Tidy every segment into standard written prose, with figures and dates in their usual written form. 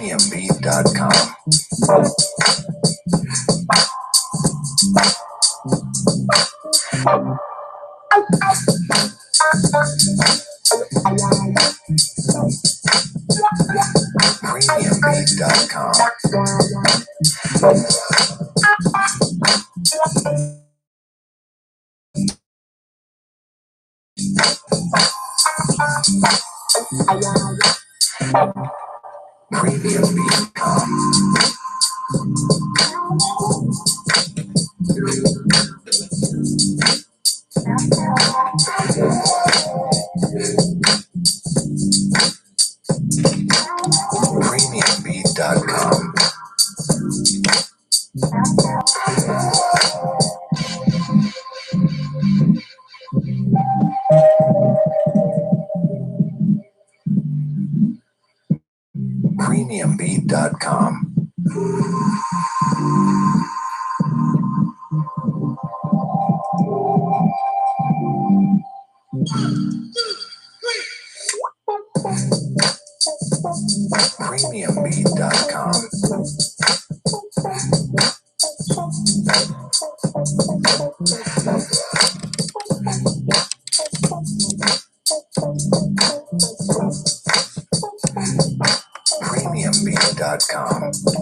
premiumbeat.com. Premiumbeat.com. Premiumbeat.com. Premiumbeat.com. Premiumbeat.com.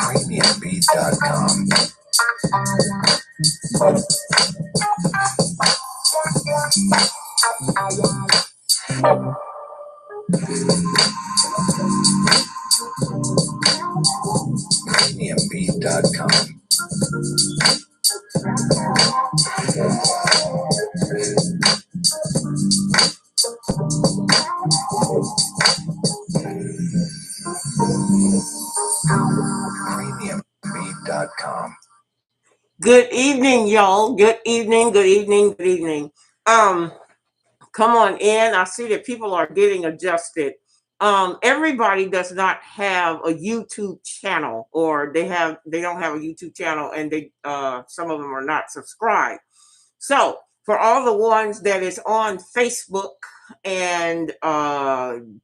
Premiumbeat.com. Premiumbeat.com. Premiumbeat.com. Good evening, y'all. Good evening, good evening, good evening. Come on in. I see that people are getting adjusted. Everybody does not have a YouTube channel, or they don't have a YouTube channel, and they some of them are not subscribed. So for all the ones that is on Facebook and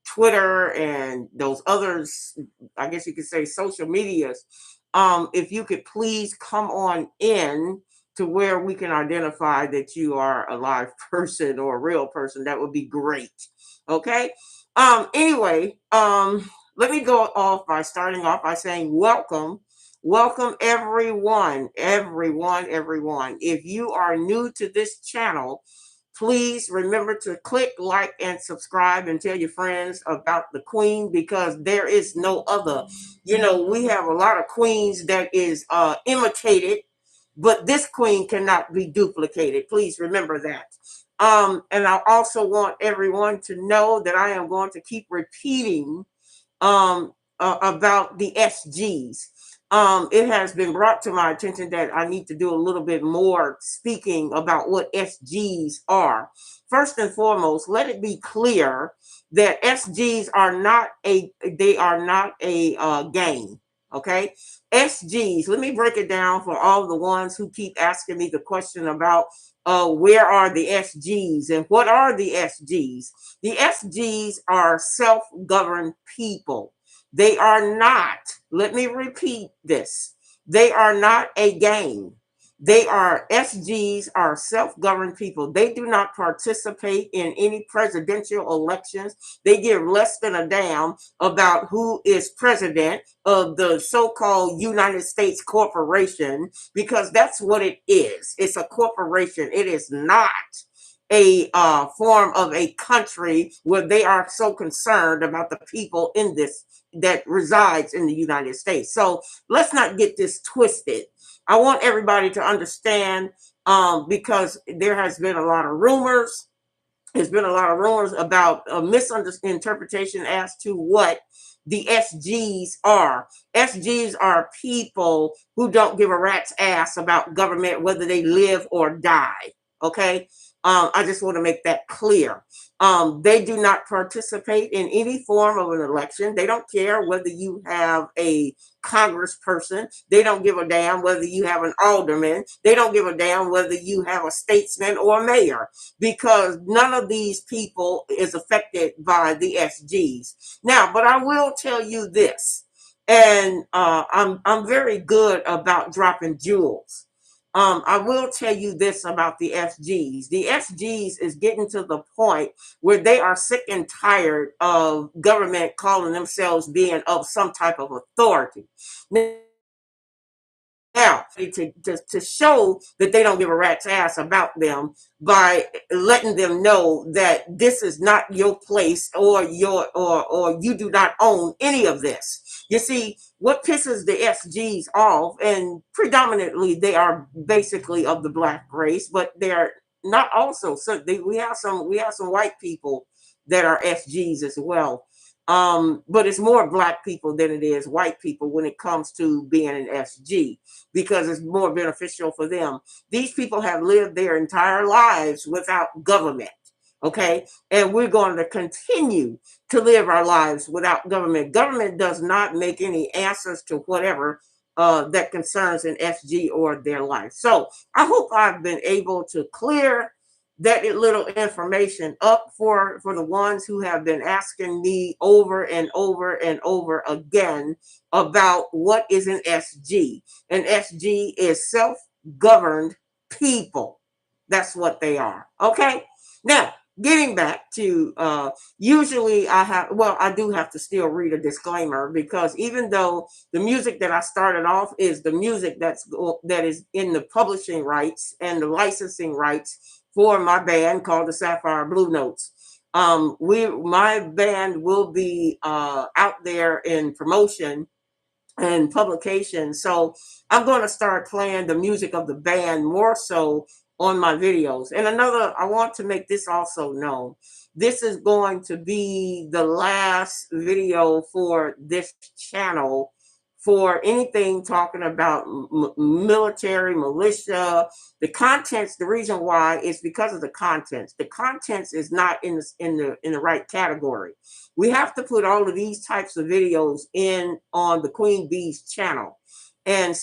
Twitter and those others, I guess you could say social medias, if you could please come on in to where we can identify that you are a live person or a real person, that would be great. Okay. Anyway, let me go off by starting off by saying welcome. Welcome everyone. If you are new to this channel, please remember to click like and subscribe and tell your friends about the queen, because there is no other. You know, we have a lot of queens that is imitated, but this queen cannot be duplicated. Please remember that. And I also want everyone to know that I am going to keep repeating about the SGs. It has been brought to my attention that I need to do a little bit more speaking about what SGs are. First and foremost, let it be clear that SGs are not a game. Okay, SGs. Let me break it down for all the ones who keep asking me the question about where are the SGs and what are the SGs. The SGs are self-governed people. They are not, let me repeat this, they are not a game. SGs are self-governed people. They do not participate in any presidential elections. They give less than a damn about who is president of the so-called United States corporation, because that's what it is. It's a corporation. It is not a form of a country where they are so concerned about the people in this that resides in the United States. So let's not get this twisted. I want everybody to understand, because there has been a lot of rumors. There's been a lot of rumors about a misinterpretation as to what the SGs are. SGs are people who don't give a rat's ass about government, whether they live or die. Okay. I just want to make that clear. They do not participate in any form of an election. They don't care whether you have a congressperson. They don't give a damn whether you have an alderman. They don't give a damn whether you have a statesman or a mayor, because none of these people is affected by the SGs. Now, but I will tell you this, and I'm very good about dropping jewels. I will tell you this about the SGs. The SGs is getting to the point where they are sick and tired of government calling themselves being of some type of authority. Now, to show that they don't give a rat's ass about them by letting them know that this is not your place, or or you do not own any of this. You see, what pisses the SGs off, and predominantly they are basically of the black race, but they're not also. So we have some white people that are SGs as well. But it's more black people than it is white people when it comes to being an SG, because it's more beneficial for them. These people have lived their entire lives without government. Okay. And we're going to continue to live our lives without government. Government does not make any answers to whatever that concerns an SG or their life. So I hope I've been able to clear that little information up for the ones who have been asking me over and over and over again about what is an SG. An SG is self-governed people. That's what they are. Okay. Now, getting back to usually I do have to still read a disclaimer, because even though the music that I started off is the music that is in the publishing rights and the licensing rights for my band called the Sapphire Blue Notes. My band will be out there in promotion and publication. So I'm going to start playing the music of the band more so on my videos. And I want to make this also known. This is going to be the last video for this channel for anything talking about military, militia. The contents, the reason why is because of the contents. The contents is not in the right category. We have to put all of these types of videos in on the Queen Bee's channel. And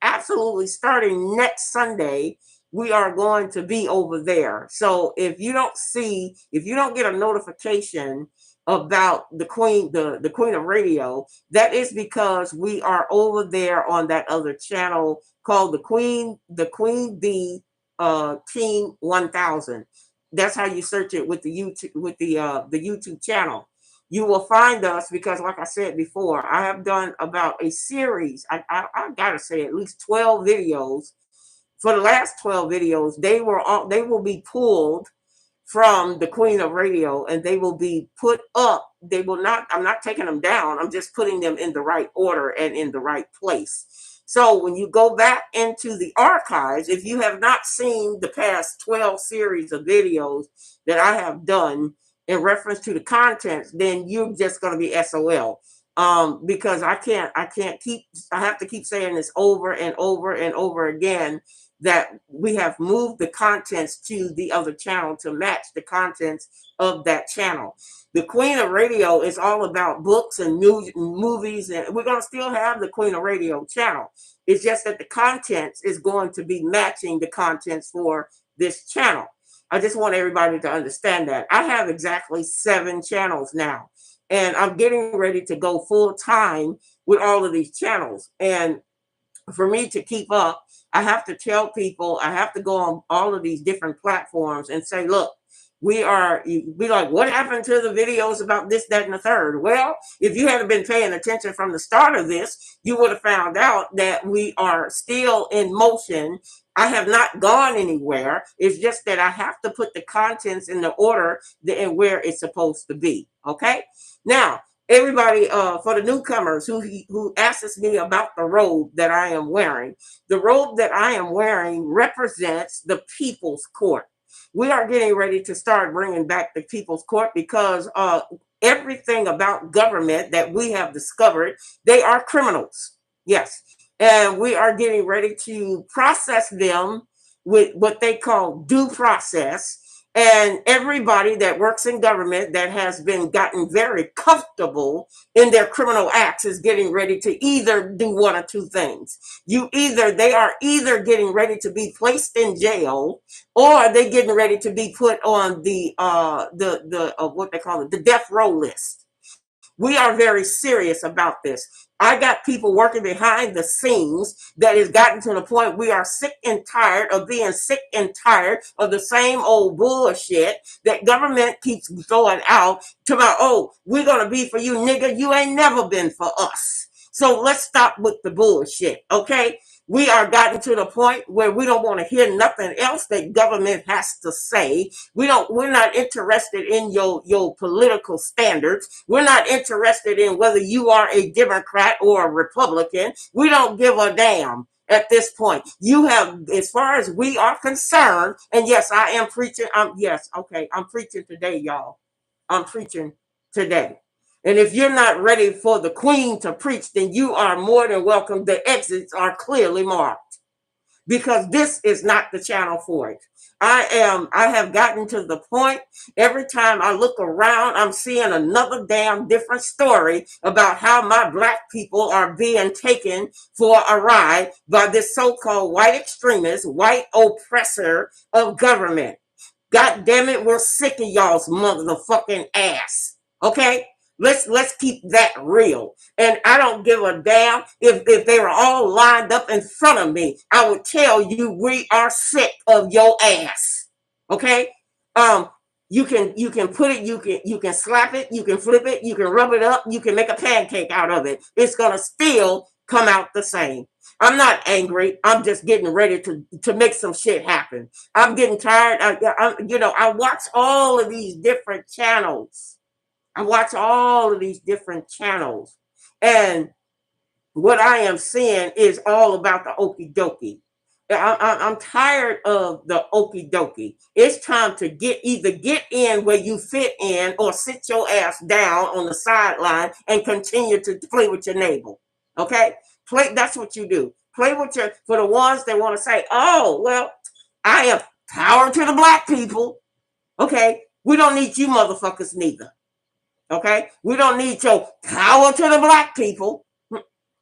absolutely starting next Sunday, we are going to be over there. So if you don't get a notification about the Queen of Radio, that is because we are over there on that other channel called the Queen Bee Team 1000. That's how you search it with the YouTube channel. You will find us because, like I said before, I have done about a series. I gotta say at least 12 videos. For the last 12 videos, they will be pulled from the Queen of Radio, and they will be put up. I'm not taking them down. I'm just putting them in the right order and in the right place. So when you go back into the archives, if you have not seen the past 12 series of videos that I have done in reference to the contents, then you're just going to be SOL. Because I have to keep saying this over and over and over again, that we have moved the contents to the other channel to match the contents of that channel. The Queen of Radio is all about books and movies, and we're going to still have the Queen of Radio channel. It's just that the contents is going to be matching the contents for this channel. I just want everybody to understand that. I have exactly 7 channels now, and I'm getting ready to go full time with all of these channels. And for me to keep up, I have to tell people, I have to go on all of these different platforms and say, look, be like, what happened to the videos about this, that, and the third? Well, if you hadn't been paying attention from the start of this, you would have found out that we are still in motion. I have not gone anywhere. It's just that I have to put the contents in the order and where it's supposed to be. Okay. Now, everybody, for the newcomers who asks me about the robe that I am wearing, the robe that I am wearing represents the People's Court. We are getting ready to start bringing back the People's Court because everything about government that we have discovered, they are criminals. Yes. And we are getting ready to process them with what they call due process. And everybody that works in government that has been gotten very comfortable in their criminal acts is getting ready to either do one or two things. They are either getting ready to be placed in jail, or they getting ready to be put on the what they call it, the death row list. We are very serious about this. I got people working behind the scenes that has gotten to the point we are sick and tired of being sick and tired of the same old bullshit that government keeps throwing out to about, oh, we're going to be for you, nigga. You ain't never been for us. So let's stop with the bullshit, okay? We are gotten to the point where we don't want to hear nothing else that government has to say. We're not interested in your political standards. We're not interested in whether you are a Democrat or a Republican. We don't give a damn at this point. You have, as far as we are concerned, and yes, I am preaching. I'm preaching today, y'all. I'm preaching today. And if you're not ready for the queen to preach, then you are more than welcome. The exits are clearly marked, because this is not the channel for it. I have gotten to the point, every time I look around, I'm seeing another damn different story about how my black people are being taken for a ride by this so-called white extremist, white oppressor of government. God damn it, we're sick of y'all's motherfucking ass. Okay? Let's keep that real. And I don't give a damn if they were all lined up in front of me. I would tell you we are sick of your ass. Okay? Um, you can put it, you can slap it, you can flip it, you can rub it up, you can make a pancake out of it. It's gonna still come out the same. I'm not angry. I'm just getting ready to make some shit happen. I'm getting tired. I watch all of these different channels. And what I am seeing is all about the okie dokie. I'm tired of the okie dokie. It's time to either get in where you fit in, or sit your ass down on the sideline and continue to play with your neighbor. Okay? That's what you do. Play with for the ones that want to say, oh, well, I am power to the black people. Okay? We don't need you motherfuckers neither. Okay? We don't need your power to the black people.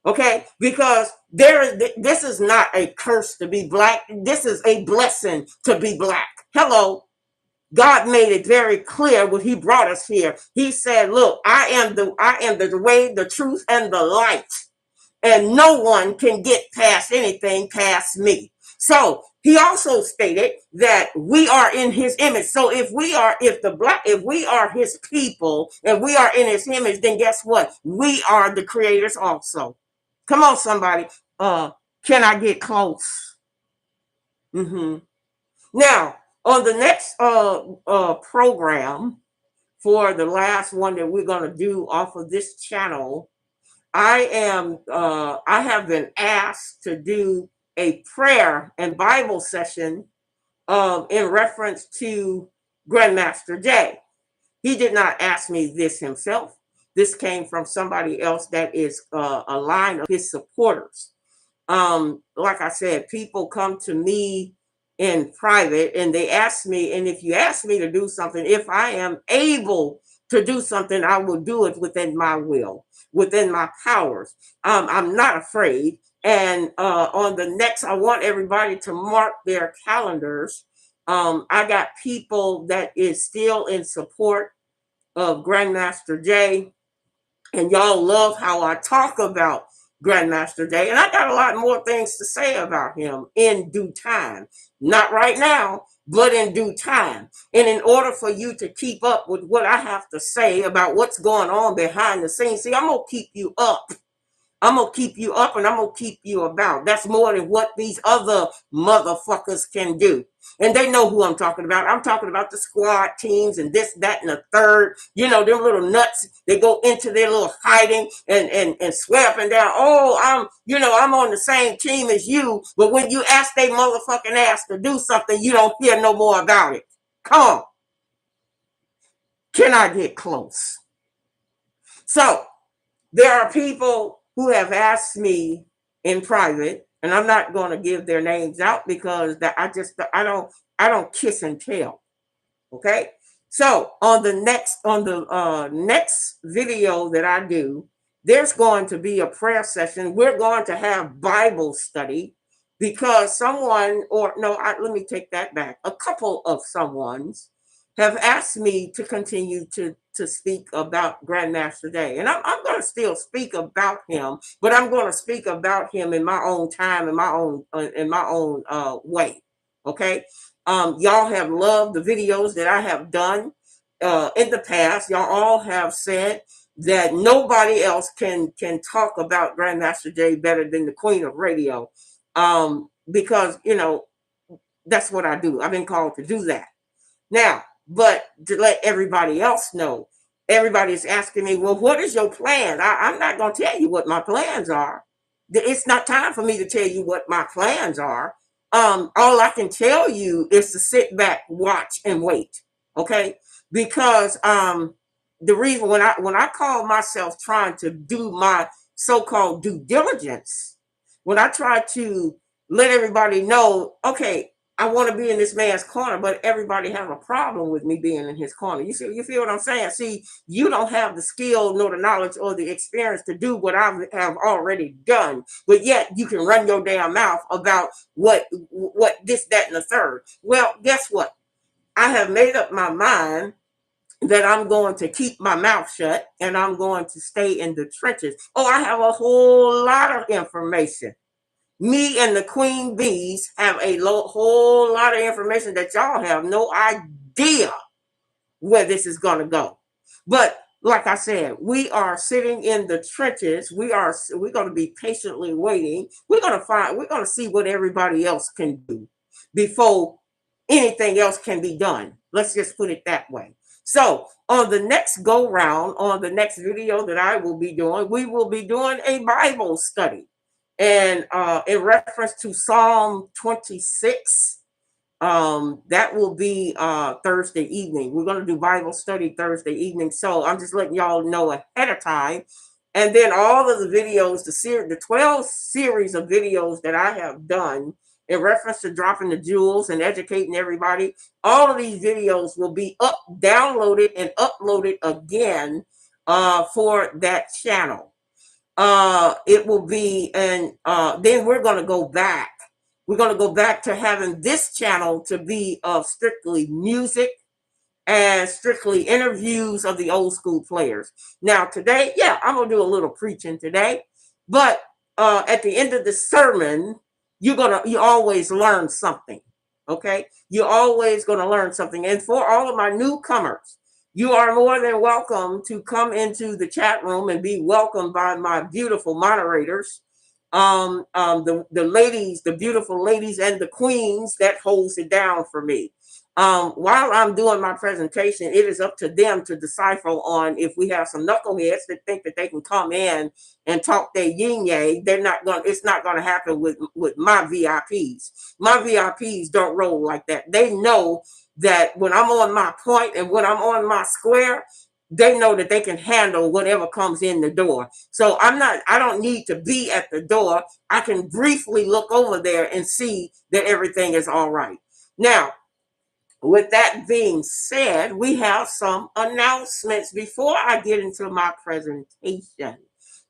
Okay, because this is not a curse to be black. This is a blessing to be black. Hello. God made it very clear when he brought us here. He said, look, I am the way, the truth, and the light. And no one can get past anything past me. So he also stated that we are in his image. So if we are his people and we are in his image, then guess what? We are the creators also. Come on, somebody. Can I get close? Now, on the next program, for the last one that we're going to do off of this channel, I have been asked to do a prayer and Bible session in reference to Grandmaster Jay. He did not ask me this himself. This came from somebody else that is a line of his supporters. Like I said, people come to me in private and they ask me, and if you ask me to do something, if I am able to do something, I will do it within my will, within my powers. I'm not afraid. And on the next, I want everybody to mark their calendars. I got people that is still in support of Grandmaster Jay, and y'all love how I talk about Grandmaster Jay. And I got a lot more things to say about him in due time. Not right now, but in due time. And in order for you to keep up with what I have to say about what's going on behind the scenes, see, I'm going to keep you up. I'm going to keep you up and I'm going to keep you about. That's more than what these other motherfuckers can do. And they know who I'm talking about. I'm talking about the squad teams and this, that, and the third. You know, them little nuts, they go into their little hiding and swear up and down. Oh, I'm on the same team as you. But when you ask they motherfucking ass to do something, you don't hear no more about it. Come on. Can I get close? So there are people who have asked me in private, and I'm not going to give their names out because that I don't kiss and tell. Okay. So on the next video that I do, there's going to be a prayer session. We're going to have Bible study because someone, or no, let me take that back. A couple of someones have asked me to continue to speak about Grandmaster Day, and I'm going to still speak about him, but I'm going to speak about him in my own time, in my own way. Okay. Y'all have loved the videos that I have done in the past. Y'all all have said that nobody else can talk about Grandmaster Jay better than the Queen of Radio, because that's what I do. I've been called to do that. Now, but to let everybody else know, everybody's asking me, well, what is your plan? I'm not going to tell you what my plans are. It's not time for me to tell you what my plans are. All I can tell you is to sit back, watch, and wait. Okay, because the reason when I call myself trying to do my so-called due diligence, when I try to let everybody know, okay, I want to be in this man's corner, but everybody have a problem with me being in his corner. You feel what I'm saying? See, you don't have the skill, nor the knowledge, or the experience to do what I have already done, but yet you can run your damn mouth about what this, that, and the third. Well, guess what? I have made up my mind that I'm going to keep my mouth shut and I'm going to stay in the trenches. Oh, I have a whole lot of information. Me and the queen bees have a whole lot of information that y'all have no idea where this is going to go. But like I said, we are sitting in the trenches. We're going to be patiently waiting. We're going to see what everybody else can do before anything else can be done. Let's just put it that way. So on the next go round, on the next video that I will be doing, we will be doing a Bible study. And in reference to Psalm 26, that will be Thursday evening. We're going to do Bible study Thursday evening. So I'm just letting y'all know ahead of time. And then all of the videos, the 12 series of videos that I have done in reference to dropping the jewels and educating everybody, all of these videos will be downloaded and uploaded again for that channel. It will be, and then we're going to go back. We're going to go back to having this channel to be of strictly music and strictly interviews of the old school players. Now today, yeah, I'm going to do a little preaching today, but at the end of the sermon, you always learn something. Okay, you're always going to learn something. And for all of my newcomers, you are more than welcome to come into the chat room and be welcomed by my beautiful moderators. The ladies, the beautiful ladies and the queens that holds it down for me. While I'm doing my presentation, it is up to them to decipher on if we have some knuckleheads that think that they can come in and talk their yin yang. It's not gonna happen with my VIPs. My VIPs don't roll like that. They know that when I'm on my point and when I'm on my square, they know that they can handle whatever comes in the door. So I don't need to be at the door. I can briefly look over there and see that everything is all right. Now, with that being said, we have some announcements before I get into my presentation.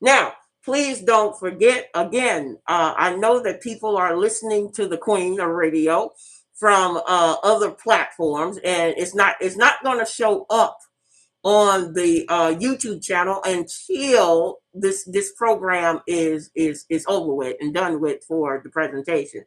Now, please don't forget, again, I know that people are listening to the Queen of Radio from other platforms, and it's not going to show up on the YouTube channel until this program is over with and done with for the presentation.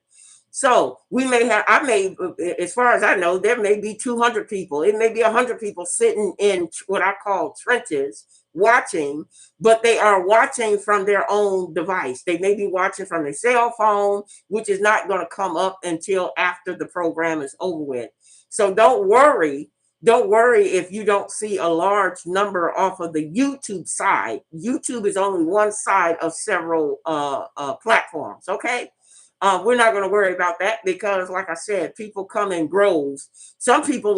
So as far as I know, there may be 200 people. It may be 100 people sitting in what I call trenches watching, but they are watching from their own device. They may be watching from their cell phone, which is not going to come up until after the program is over with. So don't worry if you don't see a large number off of the YouTube side. YouTube is only one side of several platforms, okay? We're not going to worry about that because, like I said, people come in groves. Some people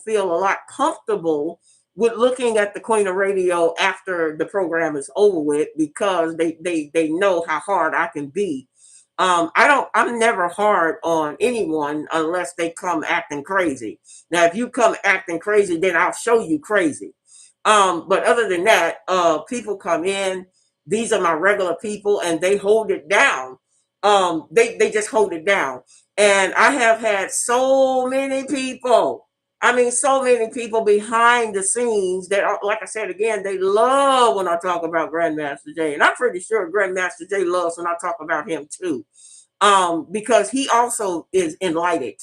feel a lot comfortable with looking at the Queen of Radio after the program is over with because they know how hard I can be I'm never hard on anyone unless they come acting crazy. Now, if you come acting crazy, then I'll show you crazy. But other than that, people come in. These are my regular people, and they hold it down. They just hold it down. And I have had so many people. I mean, so many people behind the scenes that, like I said again, they love when I talk about Grandmaster Jay, and I'm pretty sure Grandmaster Jay loves when I talk about him too, because he also is enlightened.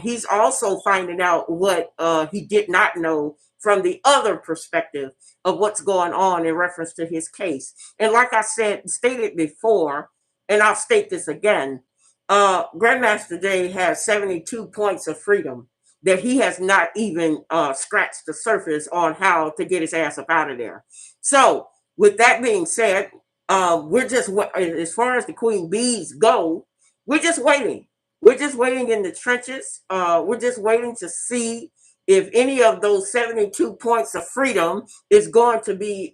He's also finding out what he did not know from the other perspective of what's going on in reference to his case. And like I stated before, and I'll state this again, Grandmaster Jay has 72 points of freedom that he has not even scratched the surface on how to get his ass up out of there. So, with that being said, we're just, as far as the queen bees go, we're just waiting. We're just waiting in the trenches. We're just waiting to see if any of those 72 points of freedom is going to be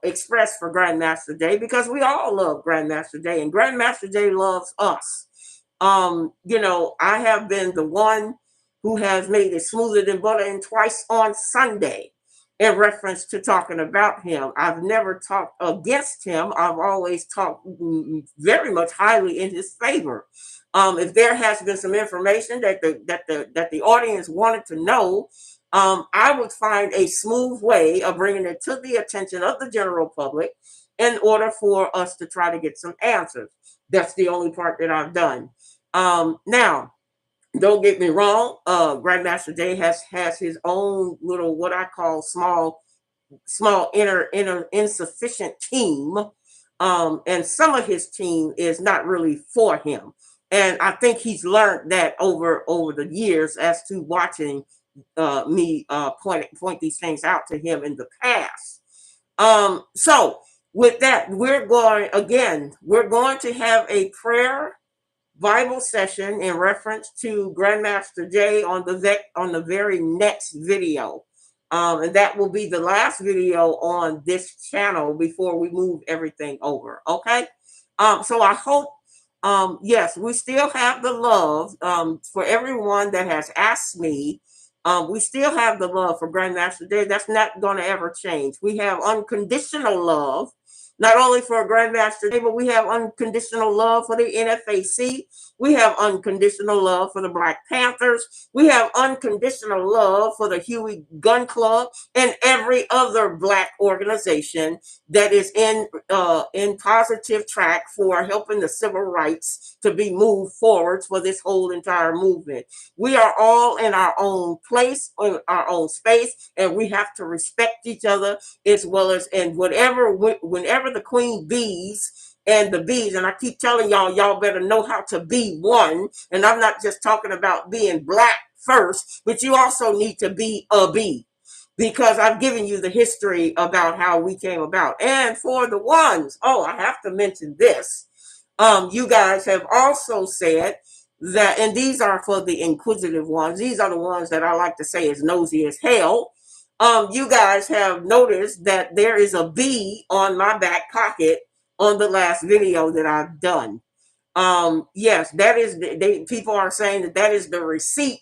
expressed for Grandmaster Jay, because we all love Grandmaster Jay, and Grandmaster Jay loves us. I have been the one who has made it smoother than butter and twice on Sunday in reference to talking about him. I've never talked against him. I've always talked very much highly in his favor. If there has been some information that the audience wanted to know, I would find a smooth way of bringing it to the attention of the general public in order for us to try to get some answers. That's the only part that I've done. Now, don't get me wrong. Grandmaster Jay has his own little, what I call, small inner insufficient team, and some of his team is not really for him. And I think he's learned that over the years as to watching me point these things out to him in the past. So with that, we're going to have a prayer Bible session in reference to Grandmaster Jay on the very next video. And that will be the last video on this channel before we move everything over. Okay. So I hope, yes, we still have the love for everyone that has asked me. We still have the love for Grandmaster Jay. That's not going to ever change. We have unconditional love, not only for Grandmaster Jay, but we have unconditional love for the NFAC. We have unconditional love for the Black Panthers. We have unconditional love for the Huey Gun Club and every other Black organization that is in positive track for helping the civil rights to be moved forward for this whole entire movement. We are all in our own place, in our own space, and we have to respect each other, as well as, and whenever the queen bees and the bees, and I keep telling y'all better know how to be one. And I'm not just talking about being Black first, but you also need to be a bee, because I've given you the history about how we came about. And for the ones, I have to mention this. You guys have also said that, and these are for the inquisitive ones. These are the ones that I like to say is nosy as hell. You guys have noticed that there is a bee on my back pocket on the last video that I've done. Yes, that is people are saying that is the receipt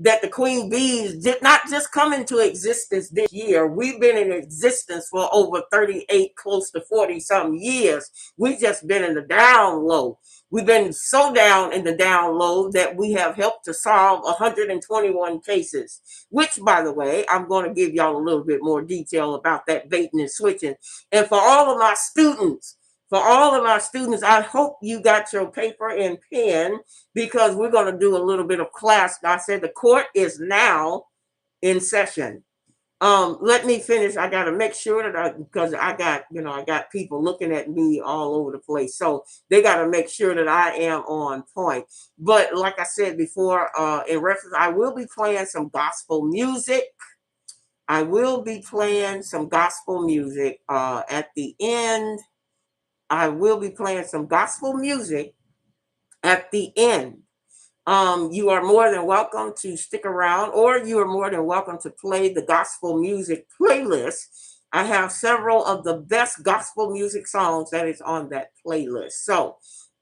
that the queen bees did not just come into existence this year. We've been in existence for over 38, close to 40 some years. We've just been in the down low. We've been so down in the down low that we have helped to solve 121 cases, which, by the way, I'm going to give y'all a little bit more detail about that baiting and switching. And for all of my students, I hope you got your paper and pen, because we're going to do a little bit of class. I said the court is now in session. Let me finish. I got to make sure that because I got people looking at me all over the place. So they got to make sure that I am on point. But like I said before, in reference, I will be playing some gospel music. At the end. I will be playing some gospel music at the end. You are more than welcome to stick around, or you are more than welcome to play the gospel music playlist. I have several of the best gospel music songs that is on that playlist. So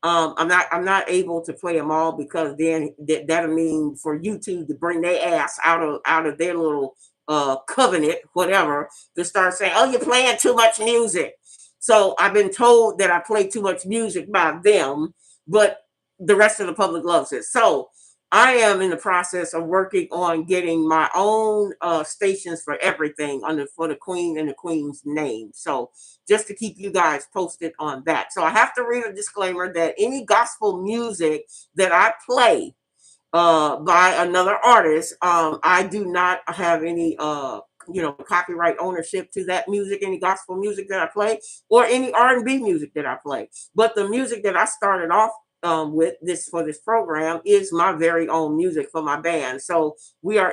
I'm not able to play them all because then that'll mean for YouTube to bring their ass out of their little covenant, whatever, to start saying, "Oh, you're playing too much music." So I've been told that I play too much music by them, but the rest of the public loves it. So I am in the process of working on getting my own stations for everything for the Queen and the Queen's name. So just to keep you guys posted on that. So I have to read a disclaimer that any gospel music that I play by another artist, I do not have any copyright ownership to that music, any gospel music that I play, or any R&B music that I play. But the music that I started off with this for this program is my very own music for my band. So we're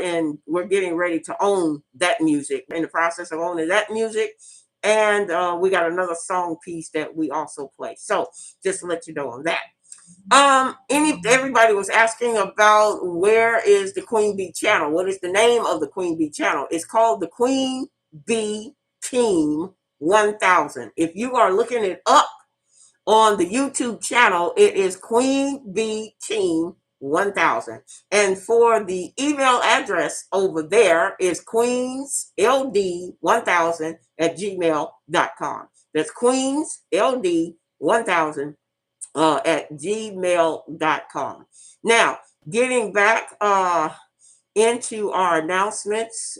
getting ready to own that music. We're in the process of owning that music. And we got another song piece that we also play. So just to let you know on that. Everybody was asking about where is the Queen Bee channel? What is the name of the Queen Bee channel? It's called the Queen Bee Team 1000. If you are looking it up on the YouTube channel, it is Queen Bee Team 1000. And for the email address over there is queensld1000 at gmail.com. That's queensld1000 at gmail.com. Now, getting back into our announcements,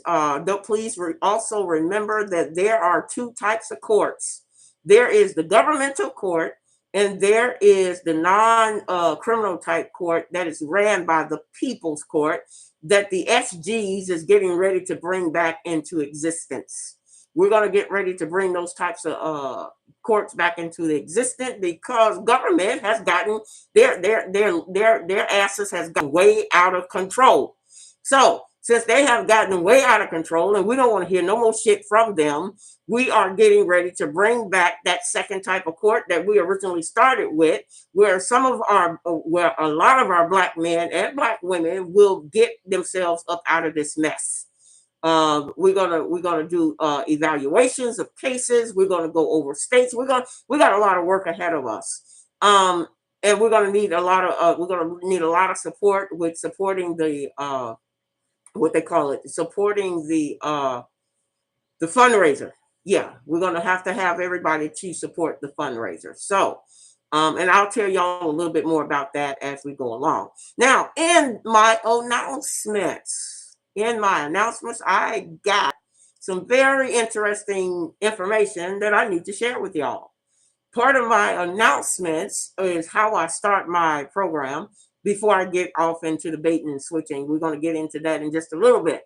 please also remember that there are two types of courts. There is the governmental court, and there is the non-criminal type court that is ran by the People's Court that the SGs is getting ready to bring back into existence. We're going to get ready to bring those types of courts back into the existence because government has gotten their asses has gotten way out of control. So since they have gotten way out of control and we don't want to hear no more shit from them, we are getting ready to bring back that second type of court that we originally started with, where where a lot of our black men and black women will get themselves up out of this mess. We're gonna do evaluations of cases. We're gonna go over states. We got a lot of work ahead of us. And we're gonna need a lot of support with supporting the what they call it, supporting the fundraiser. Yeah, we're gonna have to have everybody to support the fundraiser. So, and I'll tell y'all a little bit more about that as we go along. Now, in my announcements, I got some very interesting information that I need to share with y'all. Part of my announcements is how I start my program before I get off into the baiting and switching. We're going to get into that in just a little bit.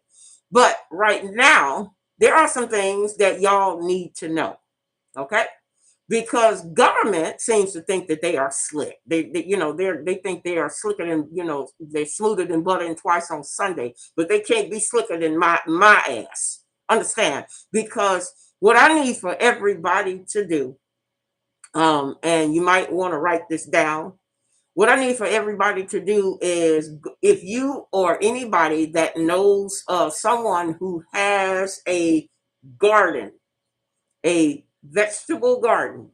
But right now, there are some things that y'all need to know. Okay? Because government seems to think that they are slick. They think they are slicker than, they're smoother than butter and twice on Sunday, but they can't be slicker than my ass. Understand? Because what I need for everybody to do, and you might want to write this down. What I need for everybody to do is, if you or anybody that knows someone who has a garden, a vegetable garden,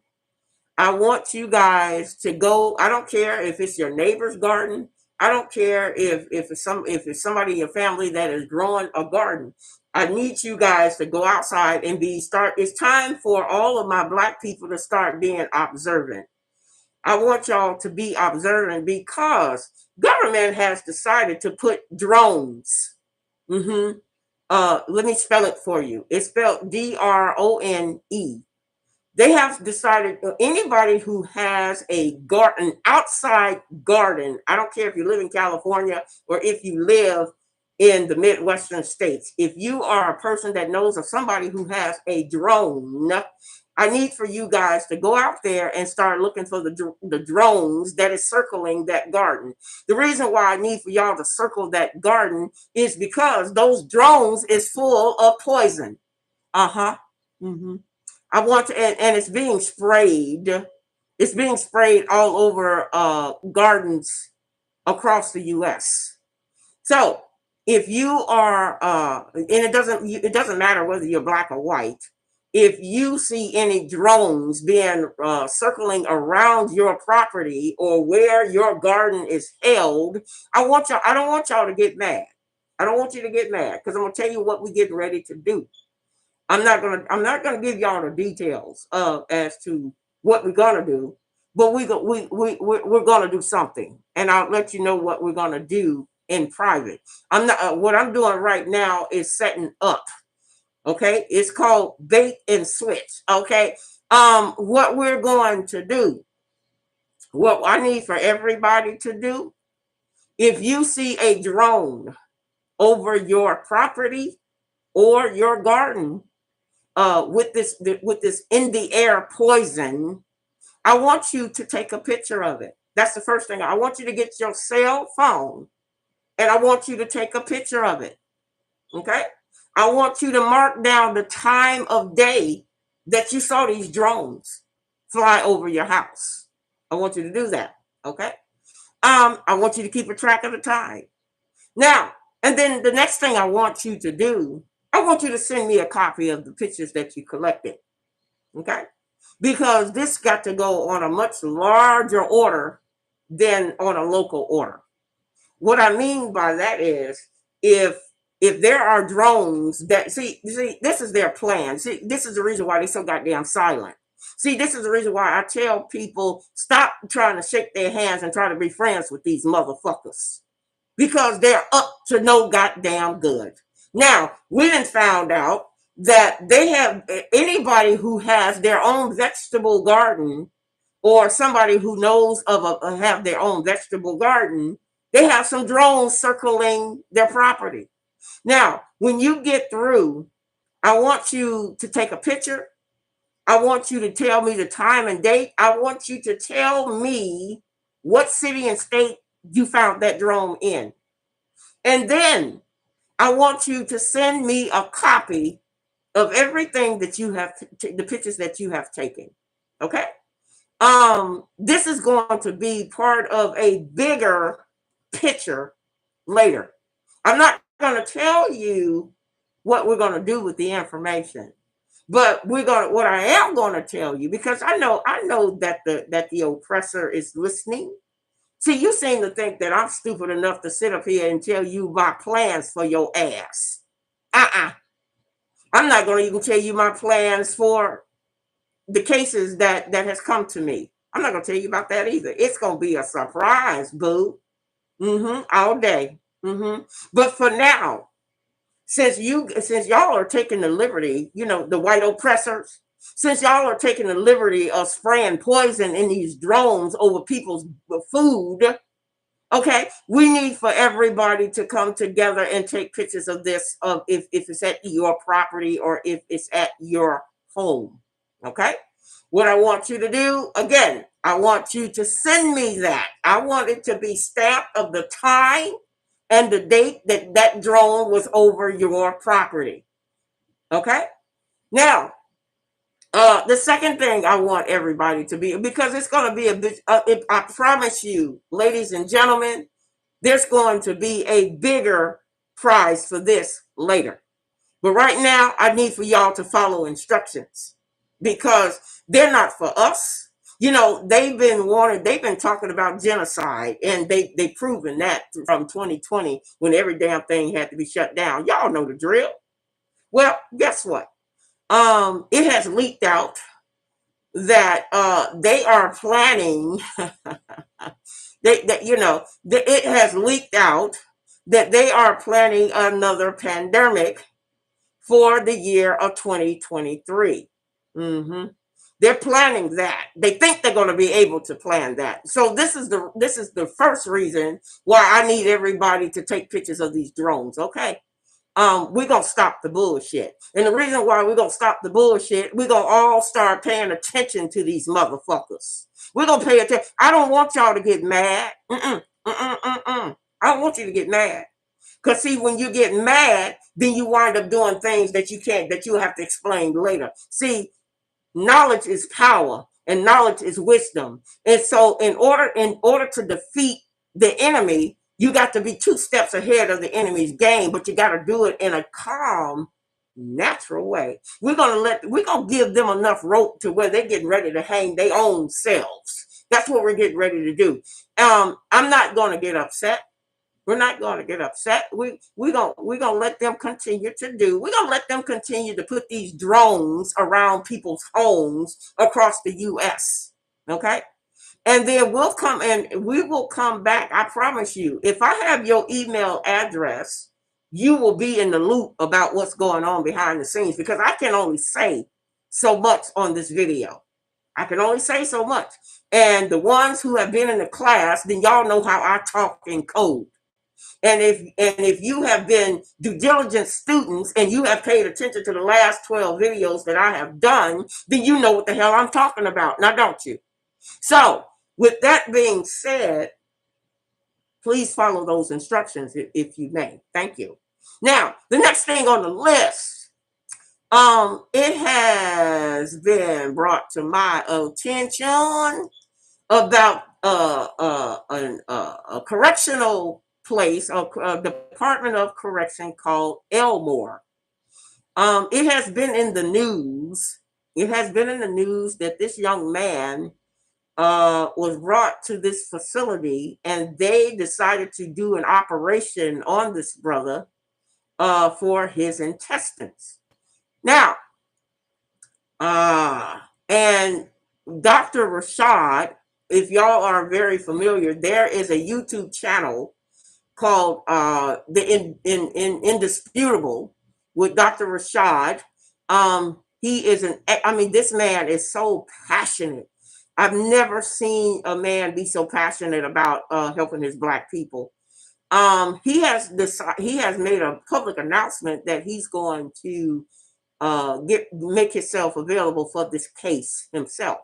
I want you guys to go. I don't care if it's your neighbor's garden. I don't care if it's somebody in your family that is growing a garden. I need you guys to go outside and it's time for all of my black people to start being observant. I want y'all to be observant because government has decided to put drones. Let me spell it for you. It's spelled DRONE. They have decided anybody who has an outside garden, I don't care if you live in California or if you live in the Midwestern states, if you are a person that knows of somebody who has a drone, I need for you guys to go out there and start looking for the drones that is circling that garden. The reason why I need for y'all to circle that garden is because those drones is full of poison. Mm-hmm. I want to, and it's being sprayed. It's being sprayed all over gardens across the U.S. So if you are, and it doesn't matter whether you're black or white. if you see any drones being circling around your property or where your garden is held, I don't want y'all to get mad. I don't want you to get mad because I'm gonna tell you what we get ready to do. I'm not gonna give y'all the details as to what we're gonna do, but we're gonna do something, and I'll let you know what we're gonna do in private. I'm not what I'm doing right now is setting up. Okay, it's called bait and switch. Okay, what we're going to do, what I need for everybody to do, if you see a drone over your property or your garden with this in the air poison, I want you to take a picture of it. That's the first thing. I want you to get your cell phone and I want you to take a picture of it. Okay? I want you to mark down the time of day that you saw these drones fly over your house. I want you to do that. Okay? I want you to keep a track of the time. Now, and then the next thing I want you to do, I want you to send me a copy of the pictures that you collected. Okay? Because this got to go on a much larger order than on a local order. What I mean by that is if there are drones that see this is their plan. See, this is the reason why they're so goddamn silent. See, this is the reason why I tell people stop trying to shake their hands and try to be friends with these motherfuckers. Because they're up to no goddamn good. Now, we done found out that they have anybody who has their own vegetable garden or somebody who knows of have their own vegetable garden, they have some drones circling their property. Now, when you get through, I want you to take a picture. I want you to tell me the time and date. I want you to tell me what city and state you found that drone in. And then I want you to send me a copy of everything that you have, the pictures that you have taken. Okay? This is going to be part of a bigger picture later. I'm not going to tell you what we're going to do with the information, but what I am going to tell you, because I know that the oppressor is listening. See, you seem to think that I'm stupid enough to sit up here and tell you my plans for your ass. I'm not going to even tell you my plans for the cases that has come to me. I'm not going to tell you about that either. It's going to be a surprise, boo. All day. But for now, since y'all are taking the liberty, the white oppressors, since y'all are taking the liberty of spraying poison in these drones over people's food, okay, we need for everybody to come together and take pictures of this, of if it's at your property or if it's at your home. Okay? What I want you to do, again, I want you to send me that. I want it to be stamped of the time and the date that drone was over your property. Okay? Now, the second thing I want everybody to be, because it's going to be a bit, I promise you, ladies and gentlemen, there's going to be a bigger prize for this later. But right now, I need for y'all to follow instructions because they're not for us. They've been talking about genocide, and they've proven that from 2020 when every damn thing had to be shut down. Y'all know the drill. Well, guess what? It has leaked out that they are planning. It has leaked out that they are planning another pandemic for the year of 2023. They're planning that. They think they're going to be able to plan that. So this is the first reason why I need everybody to take pictures of these drones. Okay. We're gonna stop the bullshit. And the reason why we're gonna stop the bullshit, we're gonna all start paying attention to these motherfuckers. We're gonna pay attention. I don't want y'all to get mad. I don't want you to get mad. Because see, when you get mad, then you wind up doing things that you have to explain later. See, knowledge is power and knowledge is wisdom. And so in order to defeat the enemy, you got to be 2 steps ahead of the enemy's game, but you got to do it in a calm natural way. We're gonna give them enough rope to where they're getting ready to hang their own selves. That's what we're getting ready to do. I'm not gonna get upset. We're not going to get upset. We're gonna let them continue to do. We're gonna let them continue to put these drones around people's homes across the U.S. Okay, and then we will come back. I promise you. If I have your email address, you will be in the loop about what's going on behind the scenes because I can only say so much on this video. I can only say so much. And the ones who have been in the class, then y'all know how I talk in code. And if you have been due diligent students and you have paid attention to the last 12 videos that I have done, then you know what the hell I'm talking about. Now, don't you? So, with that being said, please follow those instructions if you may. Thank you. Now, the next thing on the list, it has been brought to my attention about a correctional place, a Department of Correction called Elmore. It has been in the news. It has been in the news that this young man was brought to this facility, and they decided to do an operation on this brother for his intestines. Now, and Dr. Rashad, if y'all are very familiar, there is a YouTube channel called the Indisputable with Dr. Rashad. He is this man is so passionate. I've never seen a man be so passionate about helping his Black people. He has made a public announcement that he's going to make himself available for this case himself.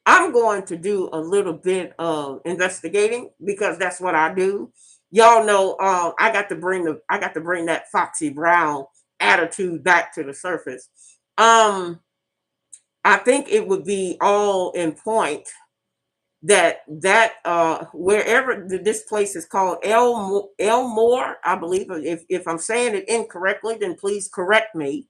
I'm going to do a little bit of investigating because that's what I do. Y'all know I got to bring that Foxy Brown attitude back to the surface. I think it would be all in point that wherever this place is called Elmore, I believe. If I'm saying it incorrectly, then please correct me.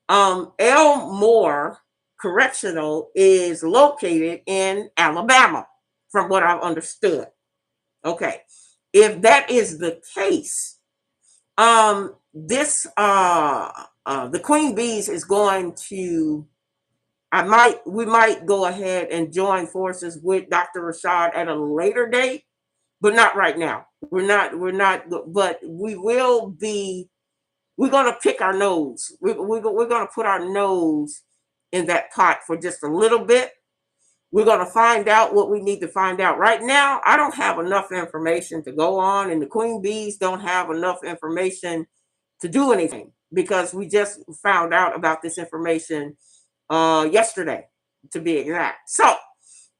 Elmore Correctional is located in Alabama, from what I've understood. Okay, if that is the case, the Queen Bees is going to. We might go ahead and join forces with Dr. Rashad at a later date, but not right now. We're not, but we will be. We're going to pick our nose. We're going to put our nose in that pot for just a little bit. We're going to find out what we need to find out. Right now, I don't have enough information to go on, and the Queen Bees don't have enough information to do anything because we just found out about this information yesterday, to be exact. So,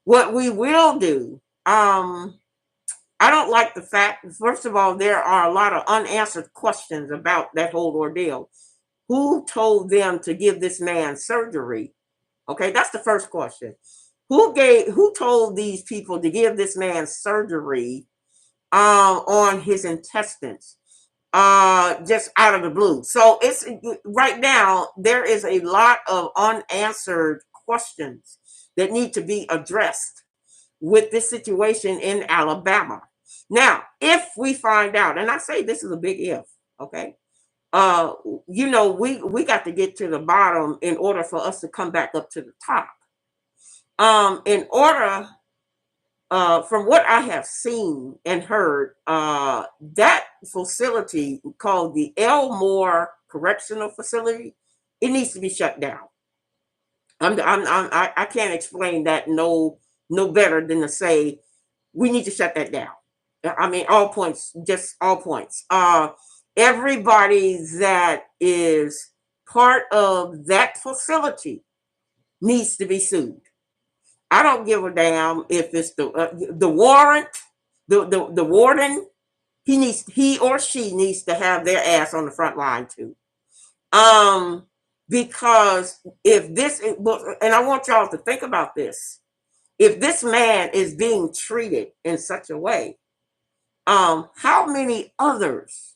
what we will do, I don't like the fact, first of all, there are a lot of unanswered questions about that whole ordeal. Who told them to give this man surgery? Okay, that's the first question. Who told these people to give this man surgery on his intestines? Just out of the blue. So it's right now there is a lot of unanswered questions that need to be addressed with this situation in Alabama. Now, if we find out, and I say this is a big if, okay? We got to get to the bottom in order for us to come back up to the top. In order, from what I have seen and heard, that facility called the Elmore Correctional Facility, it needs to be shut down. I can't explain that no better than to say we need to shut that down. I mean, all points, just all points. Everybody that is part of that facility needs to be sued. I don't give a damn if it's the warrant, the warden. He or she needs to have their ass on the front line too. Because if this, and I want y'all to think about this, if this man is being treated in such a way, how many others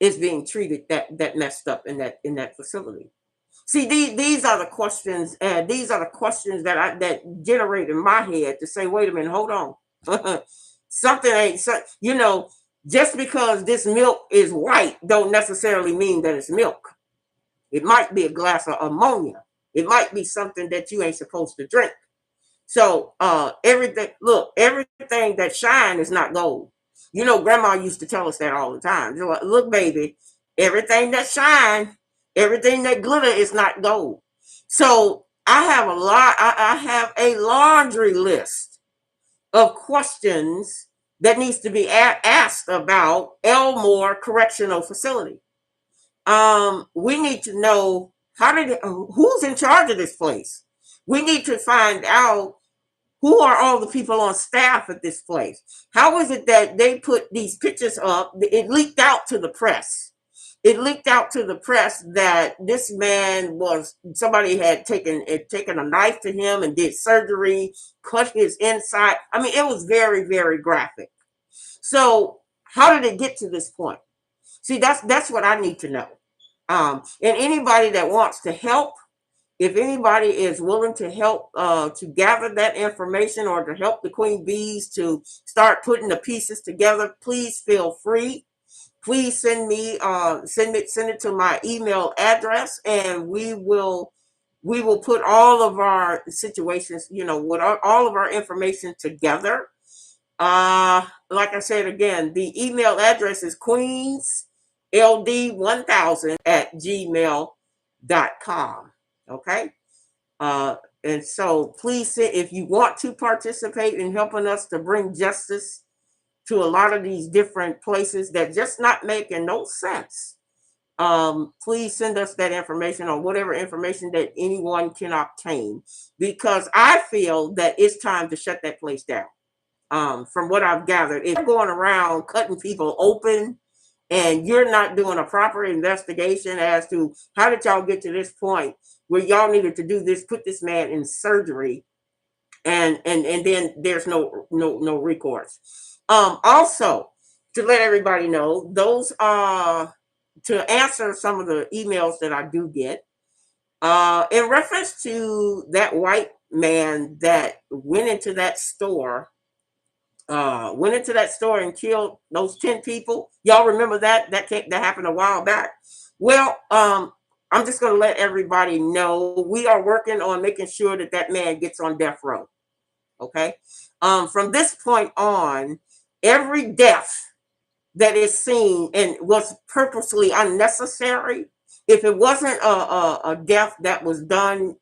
is being treated that messed up in that facility. See, these are the questions. These are the questions that generate in my head to say, wait a minute, hold on, something ain't so. Just because this milk is white, don't necessarily mean that it's milk. It might be a glass of ammonia. It might be something that you ain't supposed to drink. So everything that shine is not gold. Grandma used to tell us that all the time. Like, look, baby, everything that shine, everything that glitter is not gold. So I have a laundry list of questions that needs to be asked about Elmore Correctional Facility. We need to know who's in charge of this place. We need to find out who are all the people on staff at this place. How is it that they put these pictures up? It leaked out to the press. It leaked out to the press that this man somebody had taken a knife to him and did surgery, cut his inside. I mean, it was very, very graphic. So how did it get to this point? See, that's what I need to know. And anybody that wants to help, if anybody is willing to help to gather that information or to help the queen bees to start putting the pieces together, please feel free. Please send it to my email address, and we will put all of our situations, with all of our information together. Like I said again, the email address is queensld1000@gmail.com. Okay. And so please, if you want to participate in helping us to bring justice to a lot of these different places that just not making no sense, please send us that information or whatever information that anyone can obtain, because I feel that it's time to shut that place down. From what I've gathered, if you're going around cutting people open and you're not doing a proper investigation as to how did y'all get to this point where y'all needed to do this, put this man in surgery, and then there's no recourse. Also, to let everybody know, those to answer some of the emails that I do get, in reference to that white man that went into that store and killed those 10 people. Y'all remember that happened a while back. Well, I'm just going to let everybody know we are working on making sure that man gets on death row. Okay. From this point on, every death that is seen and was purposely unnecessary, if it wasn't a death that was done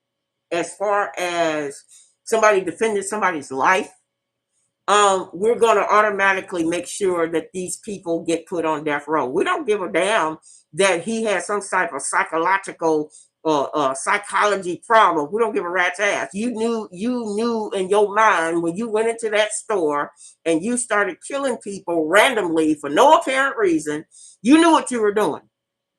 as far as somebody defended somebody's life, we're going to automatically make sure that these people get put on death row. We don't give a damn that he has some type of psychological psychology problem. We don't give a rat's ass. You knew in your mind when you went into that store and you started killing people randomly for no apparent reason. You knew what you were doing.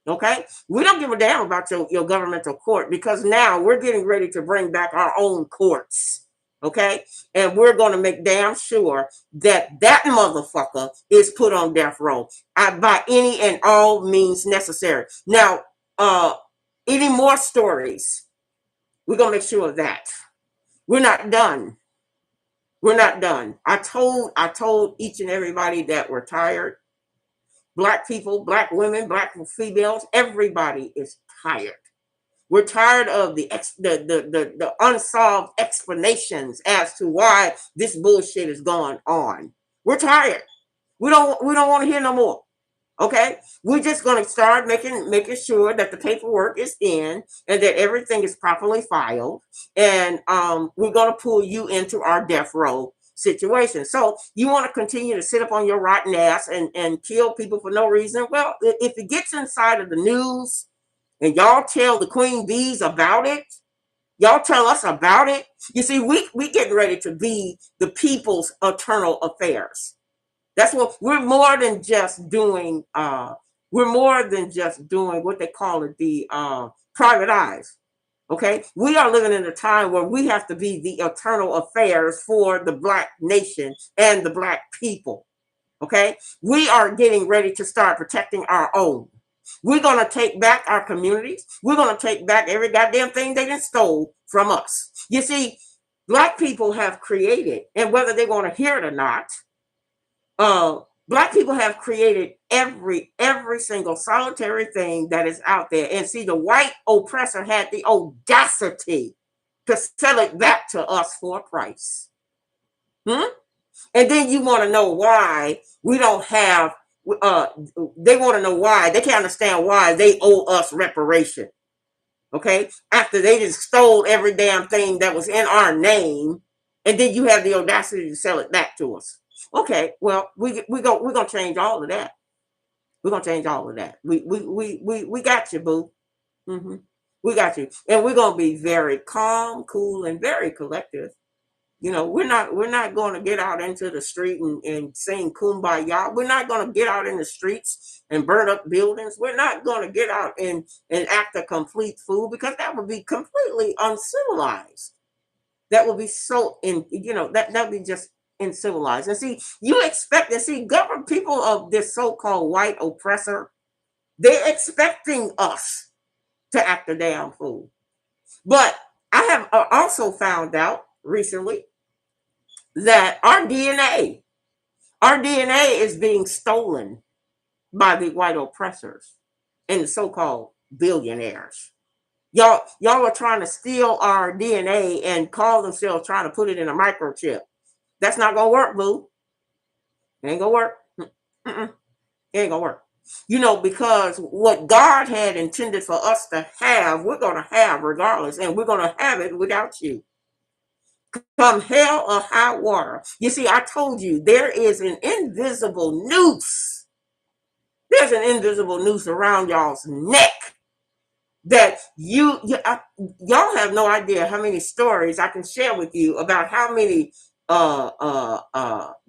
Okay, we don't give a damn about your governmental court, because now we're getting ready to bring back our own courts. Okay, and we're going to make damn sure that motherfucker is put on death row by any and all means necessary. Now, any more stories, we're going to make sure of that. We're not done. We're not done. I told each and everybody that we're tired. Black people, black women, black females, everybody is tired. We're tired of the unsolved explanations as to why this bullshit is going on. We're tired. We don't want to hear no more. Okay, we're just going to start making sure that the paperwork is in and that everything is properly filed, and we're going to pull you into our death row situation. So you want to continue to sit up on your rotten ass and kill people for no reason? Well, if it gets inside of the news and y'all tell the queen bees about it, y'all tell us about it. You see, we getting ready to be the people's eternal affairs. That's what we're more than just doing. We're more than just doing what they call it, the private eyes. Okay, we are living in a time where we have to be the eternal affairs for the black nation and the black people. Okay, we are getting ready to start protecting our own. We're going to take back our communities. We're going to take back every goddamn thing they done stole from us. You see, Black people have created, and whether they want to hear it or not, Black people have created every single solitary thing that is out there. And see, the white oppressor had the audacity to sell it back to us for a price. Hmm? And then you want to know why we don't have, they want to know why. They can't understand why they owe us reparation. Okay? After they just stole every damn thing that was in our name, and then you have the audacity to sell it back to us. Okay, well, we're gonna change all of that. We're gonna change all of that. We got you, boo. Mm-hmm. We got you, and we're gonna be very calm, cool, and very collective. We're not going to get out into the street and sing kumbaya. We're not going to get out in the streets and burn up buildings. We're not going to get out and act a complete fool, because that would be completely uncivilized. That would be that would be just uncivilized. And see, you expect to see government people of this so-called white oppressor, they're expecting us to act a damn fool. But I have also found out recently that our DNA is being stolen by the white oppressors and the so-called billionaires. Y'all are trying to steal our DNA and call themselves trying to put it in a microchip. That's not gonna work, boo. It ain't gonna work. Mm-mm. It ain't gonna work. Because what God had intended for us to have, we're gonna have regardless, and we're gonna have it without you. Come hell or high water. You see, I told you there is an invisible noose. There's an invisible noose around y'all's neck that y'all have no idea how many stories I can share with you about how many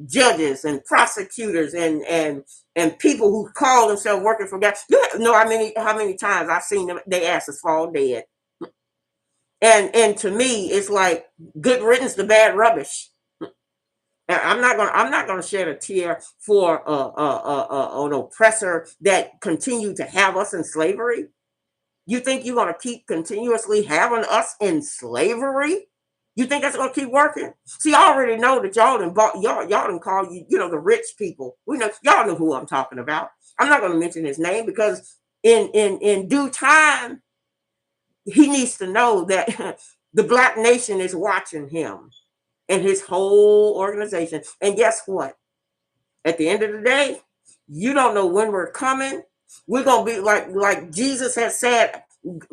judges and prosecutors and people who call themselves working for God. You have no how many times I've seen them, their asses fall dead. And to me, it's like good riddance to bad rubbish. I'm not gonna shed a tear for an oppressor that continued to have us in slavery. You think you're gonna keep continuously having us in slavery? You think that's gonna keep working? See, I already know that y'all done call the rich people. We know y'all know who I'm talking about. I'm not gonna mention his name because in due time he needs to know that the Black nation is watching him and his whole organization. And guess what? At the end of the day, you don't know when we're coming. We're gonna be like Jesus has said.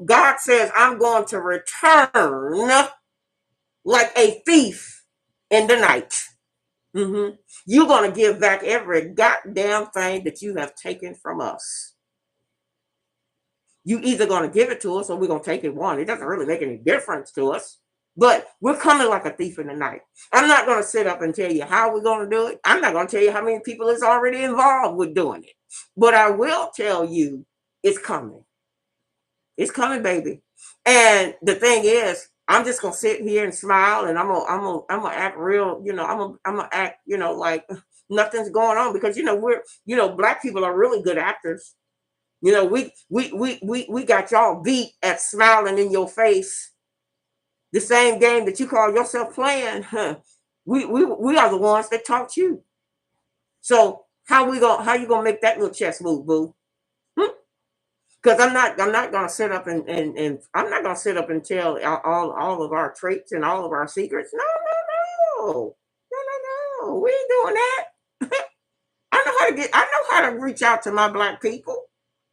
God says, "I'm going to return like a thief in the night." Mm-hmm. You're gonna give back every goddamn thing that you have taken from us. You either gonna give it to us or we're gonna take it. It doesn't really make any difference to us. But we're coming like a thief in the night. I'm not going to sit up and tell you how we're going to do it. I'm not going to tell you how many people is already involved with doing it. But I will tell you it's coming. It's coming, baby. And the thing is, I'm just going to sit here and smile, and I'm going to act real, I'm going to act, like nothing's going on, because Black people are really good actors. We got y'all beat at smiling in your face. The same game that you call yourself playing, we are the ones that taught you. So how you gonna make that little chess move, boo? Because I'm not gonna sit up and I'm not gonna sit up and tell all of our traits and all of our secrets. No. We ain't doing that. I know how to reach out to my Black people.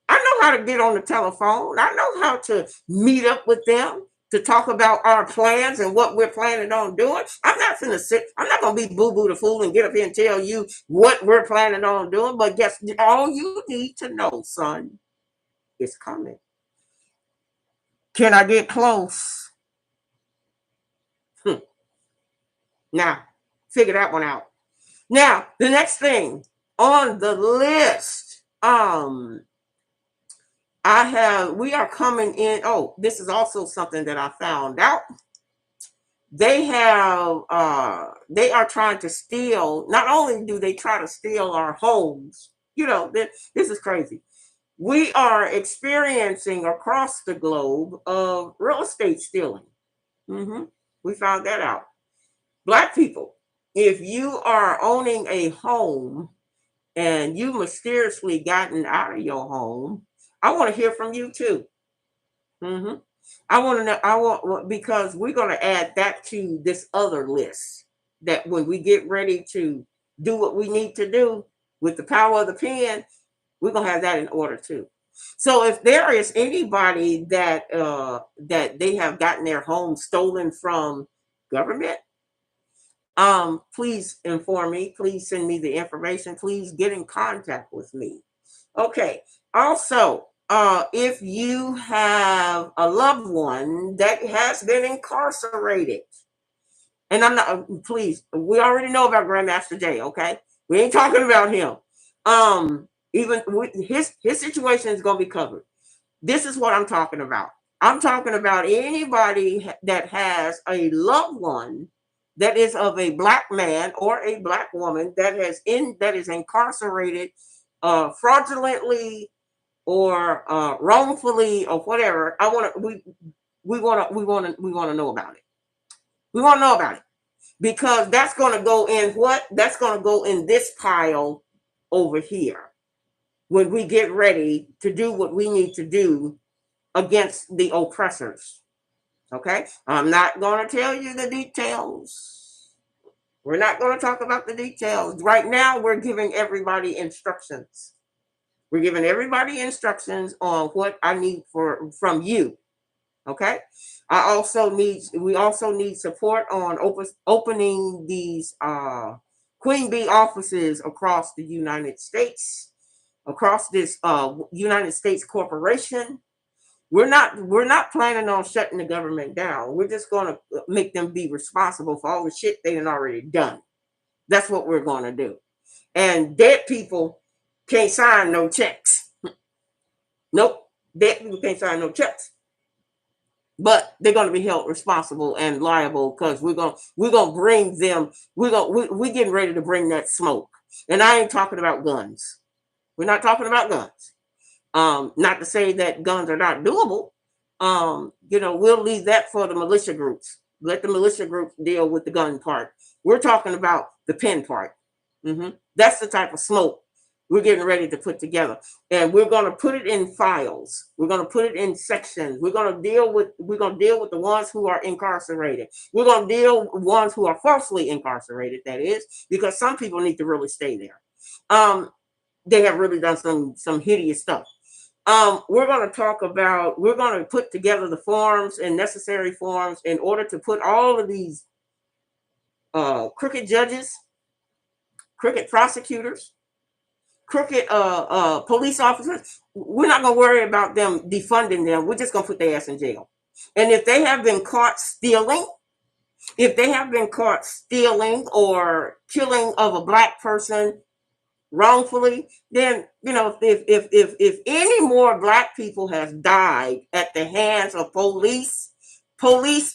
I know how to get on the telephone. I know how to meet up with them to talk about our plans and what we're planning on doing. I'm not going to be boo-boo the fool and get up here and tell you what we're planning on doing. But guess all you need to know, son, is coming. Can I get close? Now, figure that one out. Now, the next thing on the list, we are coming in. Oh, this is also something that I found out. they are trying to steal. Not only do they try to steal our homes, this is crazy. We are experiencing across the globe of real estate stealing. hmm We found that out. Black people, if you are owning a home and you mysteriously gotten out of your home, I want to hear from you too. hmm I want to know. I want, because we're going to add that to this other list. That when we get ready to do what we need to do with the power of the pen, we're gonna have that in order too. So if there is anybody that they have gotten their home stolen from government, please inform me. Please send me the information. Please get in contact with me. Okay. Also, if you have a loved one that has been incarcerated, and I'm not, please, we already know about Grandmaster Jay, okay? We ain't talking about him. Even his situation is going to be covered. This is what I'm talking about. I'm talking about anybody that has a loved one that is of a black man or a black woman that is incarcerated fraudulently or wrongfully or whatever. We want to know about it. We want to know about it because that's going to go in what? That's going to go in this pile over here when we get ready to do what we need to do against the oppressors. Okay? I'm not going to tell you the details. We're not going to talk about the details. Right now, we're giving everybody instructions. We're giving everybody instructions on what I need from you. Okay. We also need support on opening these Queen Bee offices across the United States, across this United States corporation. We're not planning on shutting the government down. We're just going to make them be responsible for all the shit they done already done. That's what we're going to do. And dead people can't sign no checks. Nope. Dead people can't sign no checks. But they're going to be held responsible and liable because we're gonna bring them. We're getting ready to bring that smoke. And I ain't talking about guns. We're not talking about guns. Not to say that guns are not doable. We'll leave that for the militia groups. Let the militia groups deal with the gun part. We're talking about the pen part. That's the type of smoke we're getting ready to put together, and we're going to put it in files. We're going to put it in sections. We're going to deal with the ones who are incarcerated. We're going to deal with ones who are falsely incarcerated. That is because some people need to really stay there. They have really done some hideous stuff. We're going to put together the forms and necessary forms in order to put all of these crooked judges, crooked prosecutors, crooked police officers. We're not going to worry about them defunding them. We're just going to put their ass in jail. And if they have been caught stealing, or killing of a black person wrongfully, then if any more black people has died at the hands of police,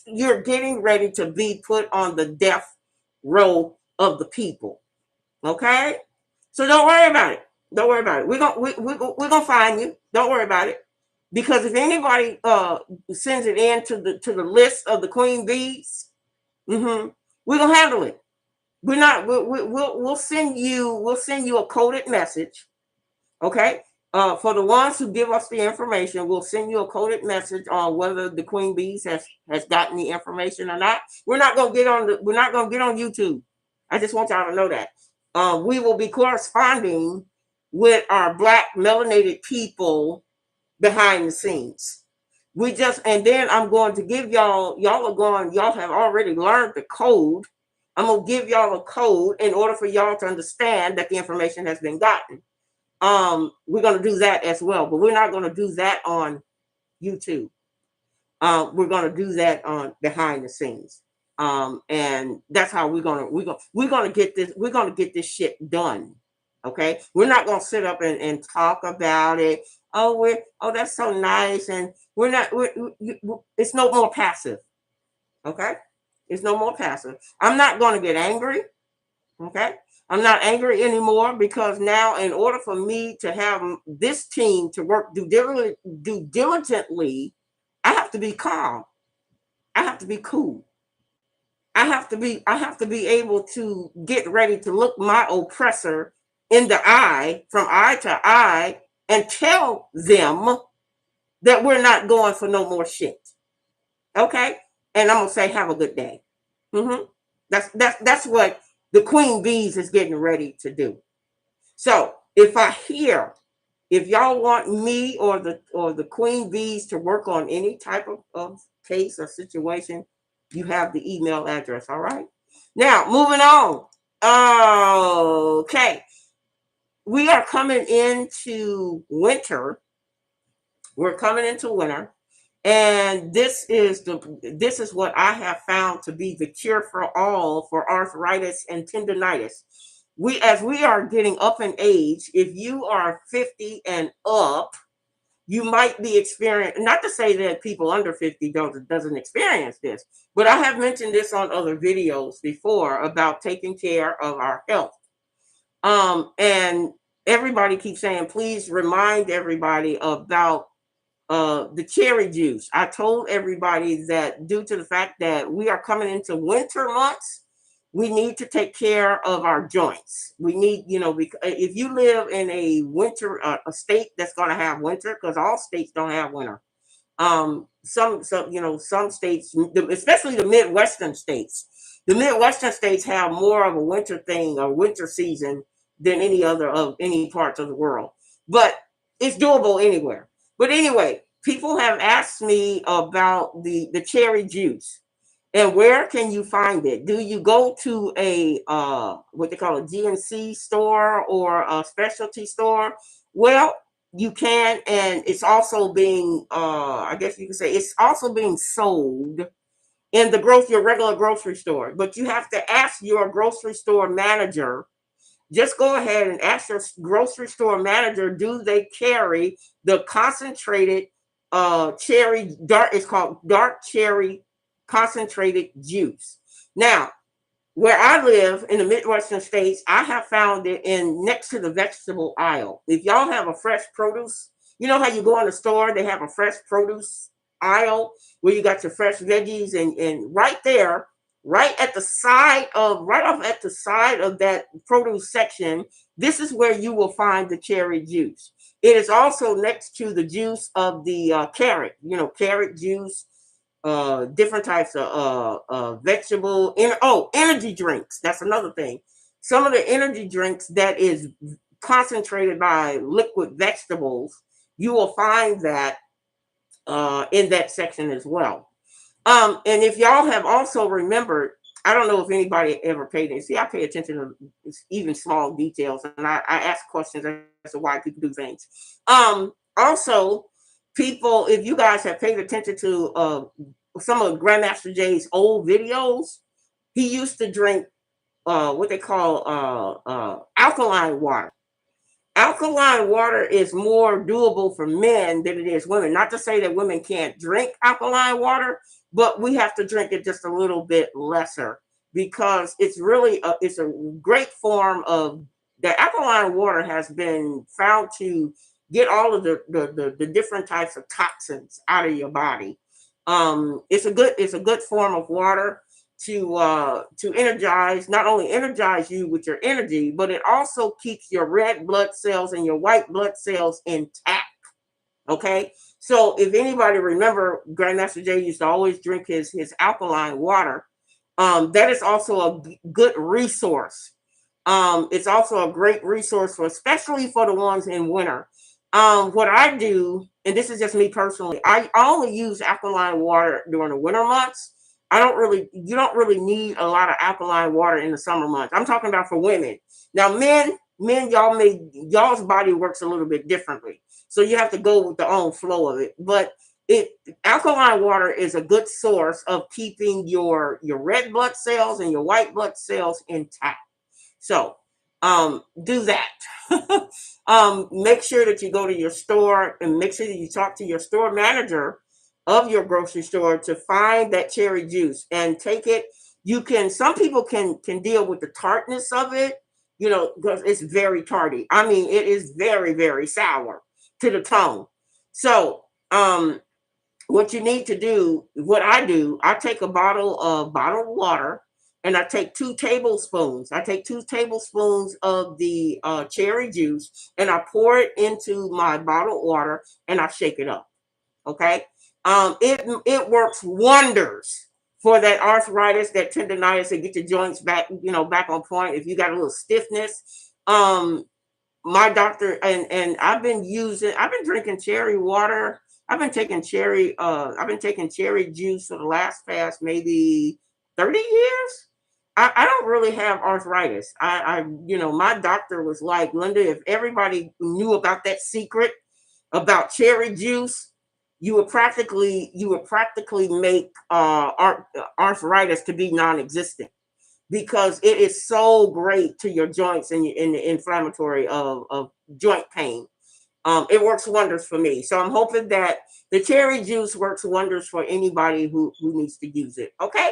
you're getting ready to be put on the death row of the people. Okay, so don't worry about it. Don't worry about it. We're gonna find you. Don't worry about it, because if anybody sends it in to the list of the queen bees, we're gonna handle it. We're not. We'll send you a coded message. Okay. For the ones who give us the information, we'll send you a coded message on whether the queen bees has gotten the information or not. We're not gonna get on YouTube. I just want y'all to know that. We will be corresponding with our black melanated people behind the scenes. And then I'm going to give y'all have already learned the code. I'm going to give y'all a code in order for y'all to understand that the information has been gotten. We're going to do that as well, but we're not going to do that on YouTube. We're going to do that on behind the scenes. And that's how we're going to get this shit done. Okay. We're not going to sit up and talk about it. That's so nice. And it's no more passive. Okay. It's no more passive. I'm not going to get angry. Okay. I'm not angry anymore because now, in order for me to have this team to work do diligently, I have to be calm. I have to be cool. I have to be able to get ready to look my oppressor in the eye, from eye to eye, and tell them that we're not going for no more shit. Okay? And I'm gonna say, have a good day. hmm that's what the queen bees is getting ready to do. So if y'all want me or the queen bees to work on any type of case or situation, you have the email address. All right. Now moving on. Okay, we are coming into winter. We're coming into winter, and this is what I have found to be the cure for all for arthritis and tendonitis. As we are getting up in age, if you are 50 and up, you might be experiencing, not to say that people under 50 doesn't experience this, but I have mentioned this on other videos before about taking care of our health. And everybody keeps saying, please remind everybody about the cherry juice. I told everybody that due to the fact that we are coming into winter months, we need to take care of our joints. We need, because if you live in a winter, a state that's going to have winter, because all states don't have winter. Some states, especially the Midwestern states have more of a winter thing, a winter season, than any other of any parts of the world. But it's doable anywhere. But anyway, people have asked me about the cherry juice and where can you find it? Do you go to a what they call a GNC store or a specialty store? Well, you can, and it's also being I guess you could say it's also being sold in your regular grocery store. But you have to ask your grocery store manager. Just go ahead and ask your grocery store manager, do they carry the concentrated cherry dark, it's called dark cherry concentrated juice. Now, where I live in the Midwestern states, I have found it in next to the vegetable aisle. If y'all have a fresh produce, you know how you go in the store, they have a fresh produce aisle where you got your fresh veggies, and right there, right off at the side of that produce section, this is where you will find the cherry juice. It is also next to the juice of the carrot, carrot juice, different types of vegetable energy drinks. That's another thing. Some of the energy drinks that is concentrated by liquid vegetables, you will find that in that section as well. And if y'all have also remembered, I don't know if anybody ever paid attention. See, I pay attention to even small details, and I ask questions as to why people do things. Also, people, if you guys have paid attention to some of Grandmaster Jay's old videos, he used to drink what they call alkaline water. Alkaline water is more doable for men than it is women. Not to say that women can't drink alkaline water, but we have to drink it just a little bit lesser because it's a great form of the alkaline water has been found to get all of the different types of toxins out of your body. It's a good form of water to energize, not only energize you with your energy, but it also keeps your red blood cells and your white blood cells intact. Okay, so if anybody remember, Grandmaster Jay used to always drink his alkaline water. That is also a good resource. It's also a great resource for, especially for the ones in winter. What I do, and this is just me personally, I only use alkaline water during the winter months. You don't really need a lot of alkaline water in the summer months. I'm talking about for women. Now, men, y'all's body works a little bit differently. So you have to go with the own flow of it. But alkaline water is a good source of keeping your red blood cells and your white blood cells intact. So do that. Make sure that you go to your store and make sure that you talk to your store manager of your grocery store to find that cherry juice and take it Some people can deal with the tartness of it, because it's very tarty. I mean, it is very, very sour to the tongue. So, what you need to do, what I do, I take a bottled water, and I take 2 tablespoons. I take 2 tablespoons of the cherry juice, and I pour it into my bottled water, and I shake it up. Okay, it works wonders for that arthritis, that tendonitis, to get your joints back, back on point. If you got a little stiffness, my doctor, and I've been drinking cherry water. I've been taking cherry juice for the past maybe 30 years. I don't really have arthritis. My doctor was like, Linda, if everybody knew about that secret about cherry juice, you would practically make arthritis to be non-existent, because it is so great to your joints and in the inflammatory of joint pain. It works wonders for me. So I'm hoping that the cherry juice works wonders for anybody who needs to use it. Okay.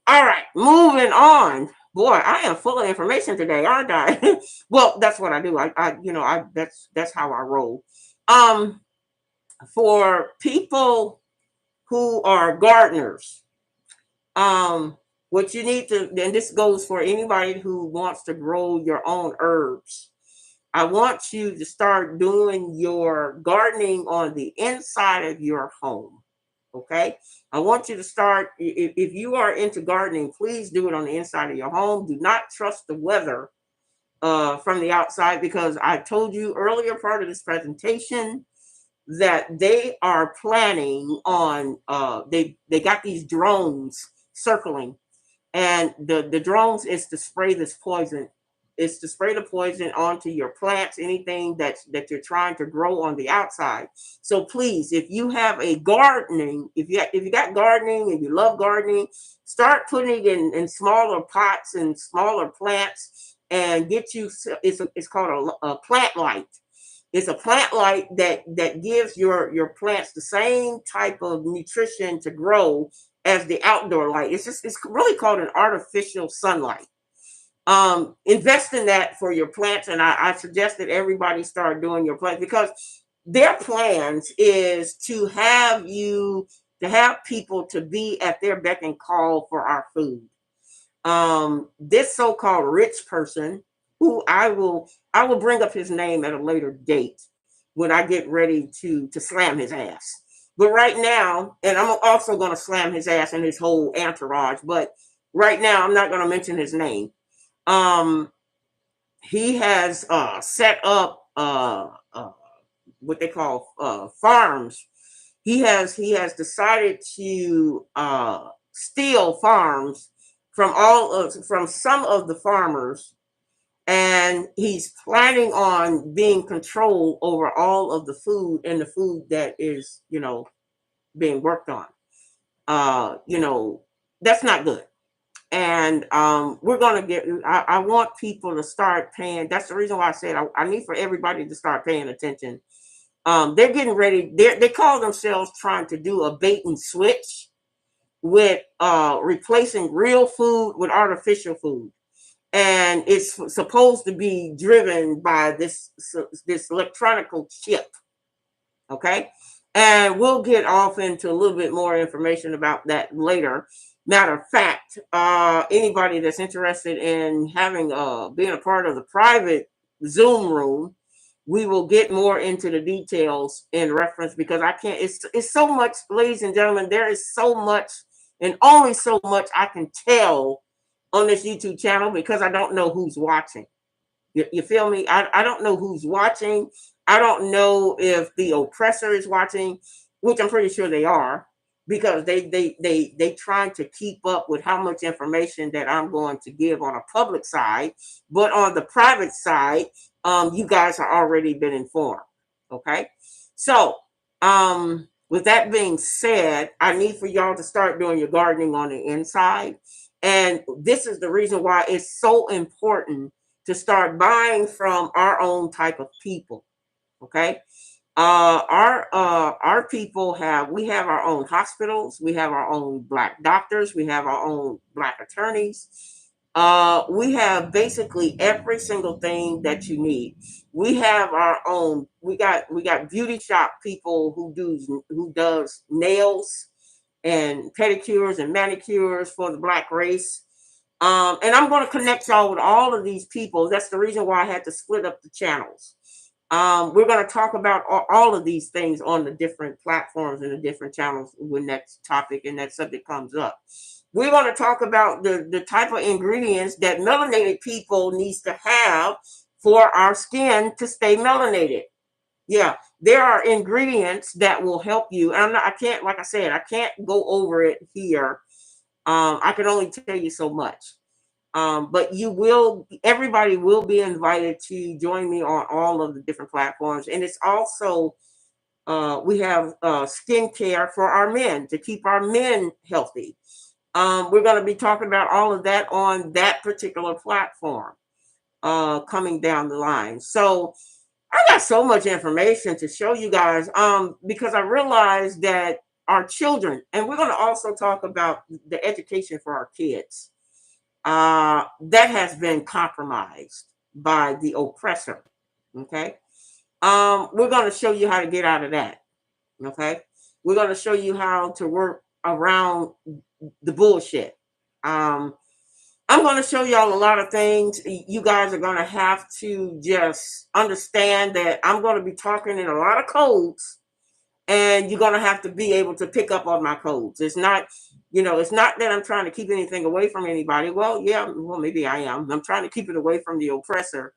All right. Moving on. Boy, I am full of information today, aren't I? Well, that's what I do. That's how I roll. Um, for people who are gardeners, um, what you need to, and this goes for anybody who wants to grow your own herbs. I want you to start doing your gardening on the inside of your home. Okay. I want you to start, if you are into gardening, please do it on the inside of your home. Do not trust the weather from the outside, because I told you earlier part of this presentation that they are planning on, they got these drones circling, and the drones is to spray this poison. It's to spray the poison onto your plants, anything that you're trying to grow on the outside. So please, if you have a gardening, if you got gardening and you love gardening, start putting it in smaller pots and smaller plants, and get you. It's called a plant light. It's a plant light that gives your plants the same type of nutrition to grow as the outdoor light. It's really called an artificial sunlight. Invest in that for your plants, and I suggest that everybody start doing your plants, because their plans is to have people to be at their beck and call for our food. This so-called rich person, who I will bring up his name at a later date when I get ready to slam his ass. But right now, and I'm also going to slam his ass and his whole entourage. But right now, I'm not going to mention his name. Um, he has set up what they call farms. He has decided to steal farms from some of the farmers, and he's planning on being control over all of the food, and the food that is being worked on. That's not good. And we're gonna get. I want people to start paying. That's the reason why I said I need for everybody to start paying attention. They're getting ready. They call themselves trying to do a bait and switch with replacing real food with artificial food, and it's supposed to be driven by this electronical chip. Okay, and we'll get off into a little bit more information about that later. Matter of fact, anybody that's interested in having being a part of the private Zoom room, we will get more into the details in reference, because I can't. It's so much, ladies and gentlemen. There is so much, and only so much I can tell on this YouTube channel, because I don't know who's watching. You feel me? I don't know who's watching. I don't know if the oppressor is watching, which I'm pretty sure they are, because they trying to keep up with how much information that I'm going to give on a public side, but on the private side, you guys have already been informed. Okay, so with that being said, I need for y'all to start doing your gardening on the inside, and this is the reason why it's so important to start buying from our own type of people. Okay. Our people we have our own hospitals, we have our own black doctors, we have our own black attorneys. We have basically every single thing that you need. We have our own. We got beauty shop people who does nails and pedicures and manicures for the black race. And I'm going to connect y'all with all of these people. That's the reason why I had to split up the channels. We're going to talk about all of these things on the different platforms and the different channels when that topic and that subject comes up. We're going to talk about the type of ingredients that melanated people needs to have for our skin to stay melanated. Yeah, there are ingredients that will help you. And I can't, like I said, I can't go over it here. I can only tell you so much. But everybody will be invited to join me on all of the different platforms. And it's also, we have skincare for our men to keep our men healthy. We're going to be talking about all of that on that particular platform coming down the line. So I got so much information to show you guys because I realized that our children, and we're going to also talk about the education for our kids, that has been compromised by the oppressor. Okay. We're going to show you how to get out of that. Okay. We're going to show you how to work around the bullshit. I'm going to show y'all a lot of things. You guys are going to have to just understand that I'm going to be talking in a lot of codes, and you're going to have to be able to pick up on my codes. It's not, it's not that I'm trying to keep anything away from anybody. Well, yeah, well, maybe I am. I'm trying to keep it away from the oppressor.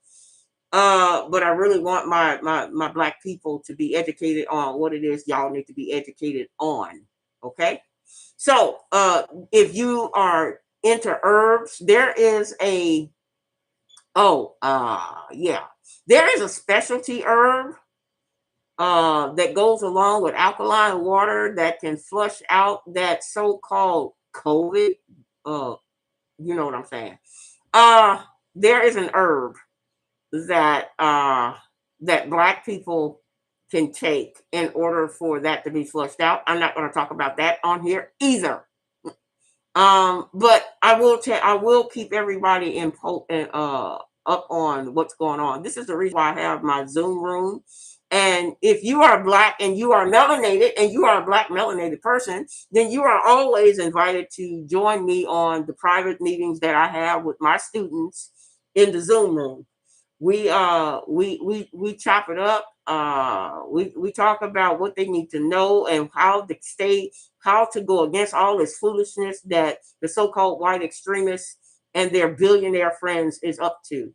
But I really want my black people to be educated on what it is y'all need to be educated on. Okay. So, if you are into herbs, there is yeah, there is a specialty herb that goes along with alkaline water that can flush out that so-called COVID. Uh, you know what I'm saying? Uh, there is an herb that that black people can take in order for that to be flushed out. I'm not going to talk about that on here either. But I will keep everybody up on what's going on. This is the reason why I have my Zoom room. And if you are black and you are melanated and you are a black melanated person, then you are always invited to join me on the private meetings that I have with my students in the Zoom room. We chop it up. We talk about what they need to know and how to go against all this foolishness that the so-called white extremists and their billionaire friends is up to.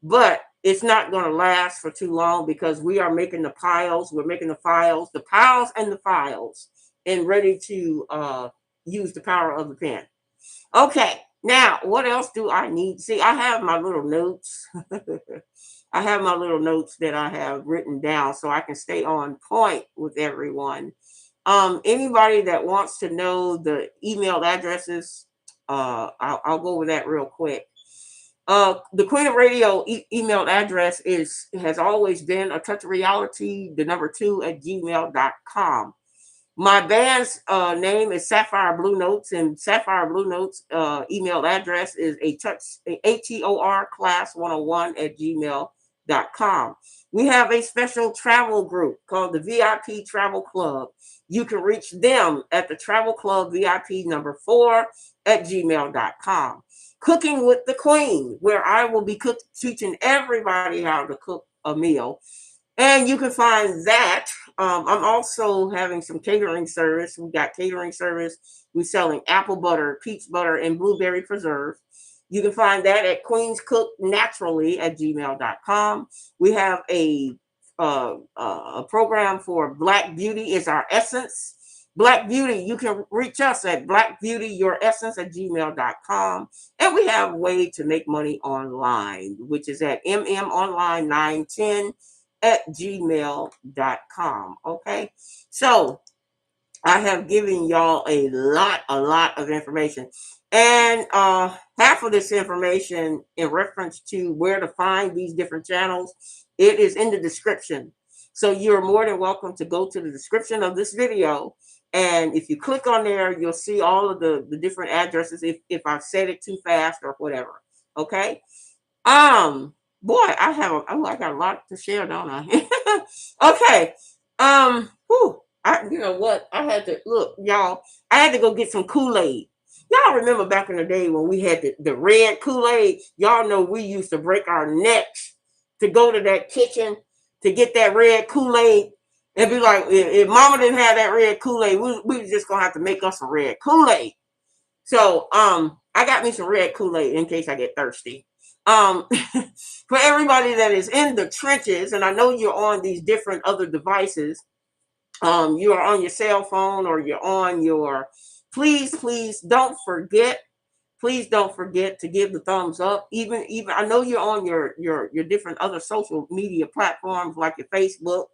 But it's not going to last for too long because we are making the piles. We're making the files, the piles and the files, and ready to use the power of the pen. Okay, now what else do I need? See, I have my little notes. I have my little notes that I have written down so I can stay on point with everyone. Anybody that wants to know the email addresses, I'll go over that real quick. The Queen of Radio email address has always been a touch of reality, the number 2 at gmail.com. My band's name is Sapphire Blue Notes, and Sapphire Blue Notes email address is ATOR class 101 at gmail.com. We have a special travel group called the VIP Travel Club. You can reach them at the Travel Club VIP number 4 at gmail.com. Cooking with the Queen, where I will be teaching everybody how to cook a meal. And you can find that. I'm also having some catering service. We got catering service. We're selling apple butter, peach butter, and blueberry preserve. You can find that at queenscooknaturally at gmail.com. We have a program for Black Beauty is our essence. Black Beauty, you can reach us at blackbeautyyouressence at gmail.com. And we have a way to make money online, which is at mmonline910 at gmail.com. Okay. So I have given y'all a lot of information. And half of this information in reference to where to find these different channels, it is in the description. So you're more than welcome to go to the description of this video. And if you click on there, you'll see all of the different addresses if I've said it too fast or whatever. Okay. Boy, I got a lot to share, don't I? Okay. You know what? I had to look, y'all. I had to go get some Kool-Aid. Y'all remember back in the day when we had the red Kool-Aid? Y'all know we used to break our necks to go to that kitchen to get that red Kool-Aid. And be like, if mama didn't have that red Kool-Aid, we was just gonna have to make us some red Kool-Aid. So I got me some red Kool-Aid in case I get thirsty. Um, for everybody that is in the trenches, and I know you're on these different other devices, you are on your cell phone or you're on your, please don't forget to give the thumbs up. Even I know you're on your different other social media platforms like your Facebook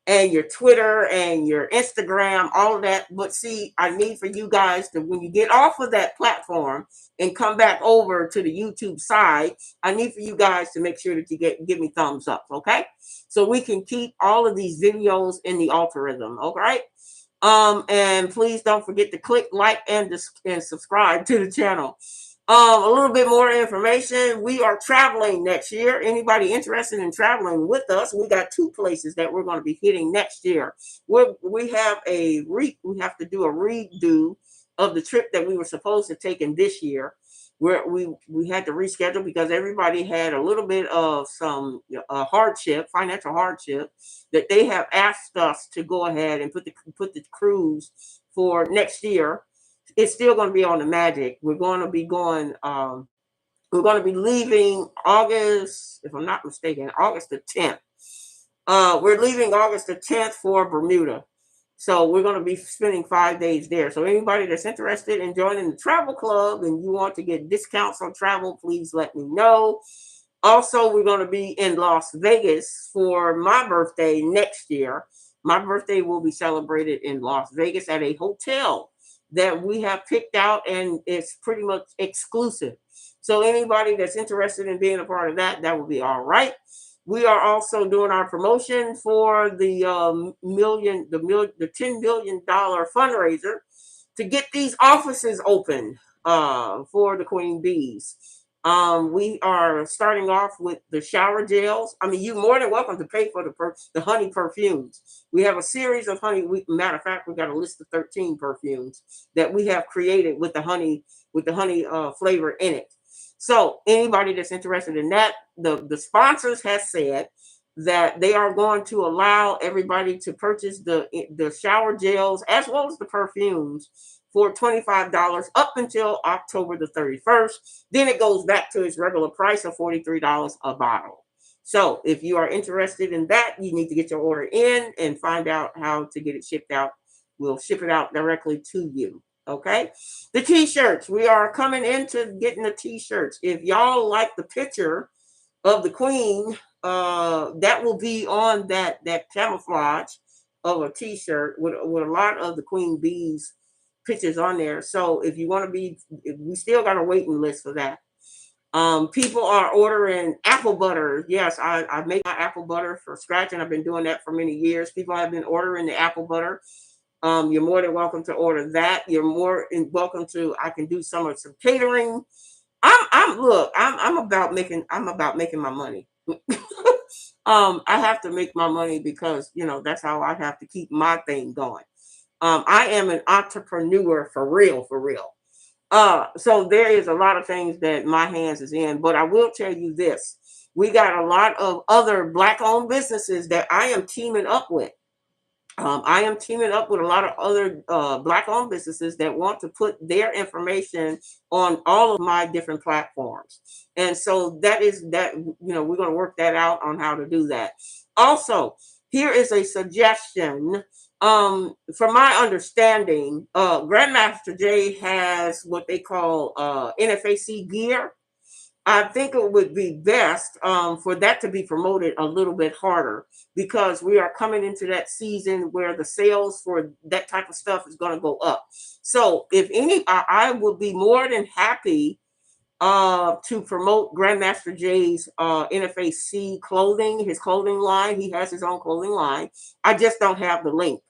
and your Twitter and your Instagram, all of that. But see, I need for you guys to, when you get off of that platform and come back over to the YouTube side, I need for you guys to make sure that you give me thumbs up, okay? So we can keep all of these videos in the algorithm, all right? And please don't forget to click like and subscribe to the channel. A little bit more information. We are traveling next year. Anybody interested in traveling with us? We got 2 places that we're going to be hitting next year. We have we have to do a redo of the trip that we were supposed to take in this year, where we had to reschedule because everybody had a little bit of some financial hardship, that they have asked us to go ahead and put the cruise for next year. It's still going to be on the Magic. We're going to be going. We're going to be leaving August, if I'm not mistaken, August the 10th. We're leaving August the 10th for Bermuda. So we're going to be spending 5 days there. So anybody that's interested in joining the travel club and you want to get discounts on travel, please let me know. Also, we're going to be in Las Vegas for my birthday next year. My birthday will be celebrated in Las Vegas at a hotel that we have picked out, and it's pretty much exclusive. So anybody that's interested in being a part of that, that will be all right. We are also doing our promotion for the $10 million fundraiser to get these offices open for the Queen Bees. We are starting off with the shower gels. I mean, you're more than welcome to pay for the honey perfumes. We have a series of honey. Matter of fact, we got a list of 13 perfumes that we have created with the honey flavor in it. So anybody that's interested in that, the sponsors has said that they are going to allow everybody to purchase the shower gels as well as the perfumes for $25 up until October the 31st. Then it goes back to its regular price of $43 a bottle. So if you are interested in that, you need to get your order in and find out how to get it shipped out. We'll ship it out directly to you. Okay. The t-shirts. We are coming into getting the t-shirts. If y'all like the picture of the queen, that will be on that camouflage of a t-shirt with a lot of the queen bees pictures on there. So if you want to be, we still got a waiting list for that. People are ordering apple butter. Yes, I make my apple butter for scratch, and I've been doing that for many years. People have been ordering the apple butter. You're more than welcome to order that. You're more than welcome to. I can do some catering. I'm about making my money. I have to make my money because that's how I have to keep my thing going. I am an entrepreneur for real, for real. So there is a lot of things that my hands is in, but I will tell you this: we got a lot of other Black-owned businesses that I am teaming up with. I am teaming up with a lot of other Black-owned businesses that want to put their information on all of my different platforms. And so that is that, we're going to work that out on how to do that. Also, here is a suggestion. From my understanding, Grandmaster Jay has what they call NFAC gear. I think it would be best for that to be promoted a little bit harder, because we are coming into that season where the sales for that type of stuff is going to go up. So if I would be more than happy to promote Grandmaster Jay's NFAC clothing, his clothing line. He has his own clothing line. I just don't have the link.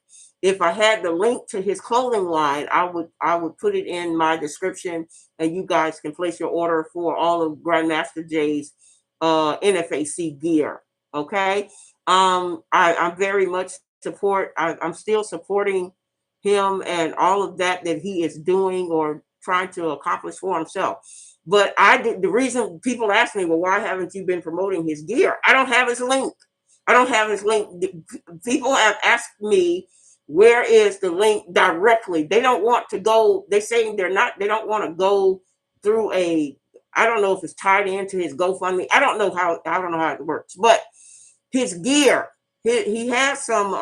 If I had the link to his clothing line, I would put it in my description, and you guys can place your order for all of Grandmaster Jay's NFAC gear. Okay, I'm very much support. I'm still supporting him and all of that he is doing or trying to accomplish for himself. But I did the reason people ask me, well, why haven't you been promoting his gear? I don't have his link. I don't have his link. People have asked me where is the link directly. They don't want to go. They saying they don't want to go through I don't know if it's tied into his GoFundMe. I don't know how it works. But his gear, he has some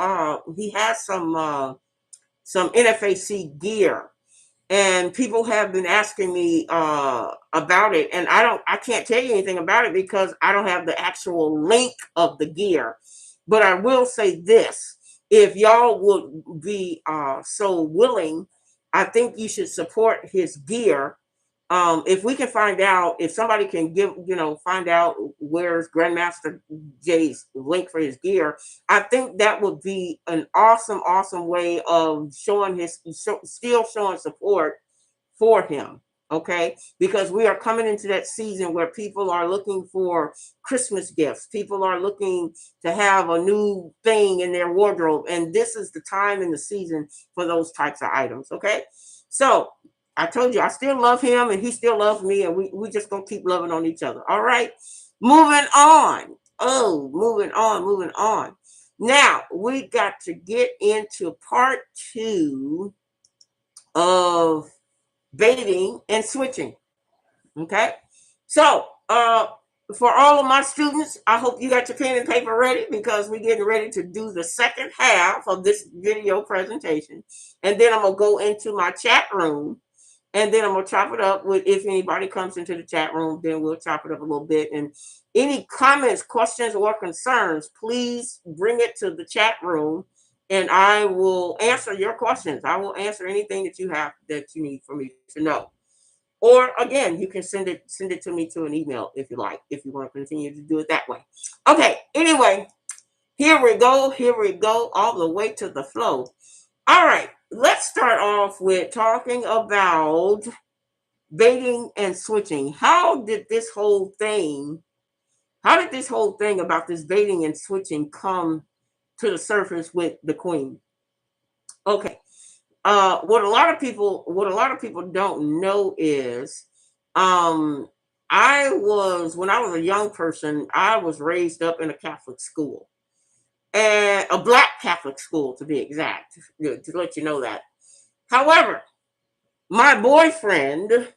NFAC gear, and people have been asking me about it, and I can't tell you anything about it because I don't have the actual link of the gear. But I will say this: if y'all would be so willing, I think you should support his gear. If we can find out, if somebody can find out where's Grandmaster Jay's link for his gear, I think that would be an awesome, awesome way of still showing support for him. Okay, because we are coming into that season where people are looking for Christmas gifts. People are looking to have a new thing in their wardrobe, and this is the time in the season for those types of items. Okay, so I told you I still love him and he still loves me, and we just gonna keep loving on each other. All right. Moving on. Oh, moving on, moving on. Now we got to get into part 2 of baiting and switching. Okay. So for all of my students, I hope you got your pen and paper ready because we're getting ready to do the second half of this video presentation. And then I'm gonna go into my chat room, and then I'm gonna chop it up with, if anybody comes into the chat room, then we'll chop it up a little bit. And any comments, questions, or concerns, please bring it to the chat room, and I will answer your questions. I will answer anything that you have that you need for me to know. Or again, you can send it to me to an email if you like, if you want to continue to do it that way. Okay, anyway, here we go, all the way to the flow. All right, let's start off with talking about baiting and switching. How did this whole thing about this baiting and switching come to the surface with the queen? Okay. What a lot of people don't know is, when I was a young person, I was raised up in a Catholic school, and a black Catholic school to be exact, to let you know that. However, my boyfriend,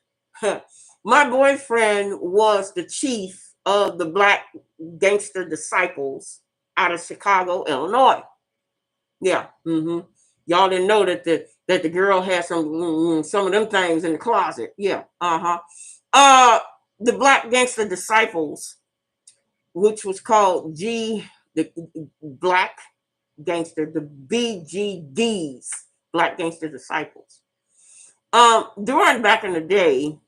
my boyfriend was the chief of the Black Gangster Disciples out of Chicago, Illinois. Yeah. Y'all didn't know that the girl had some of them things in the closet. Yeah. The Black Gangster Disciples, which was called the Black Gangster, the BGDs, Black Gangster Disciples. During back in the day,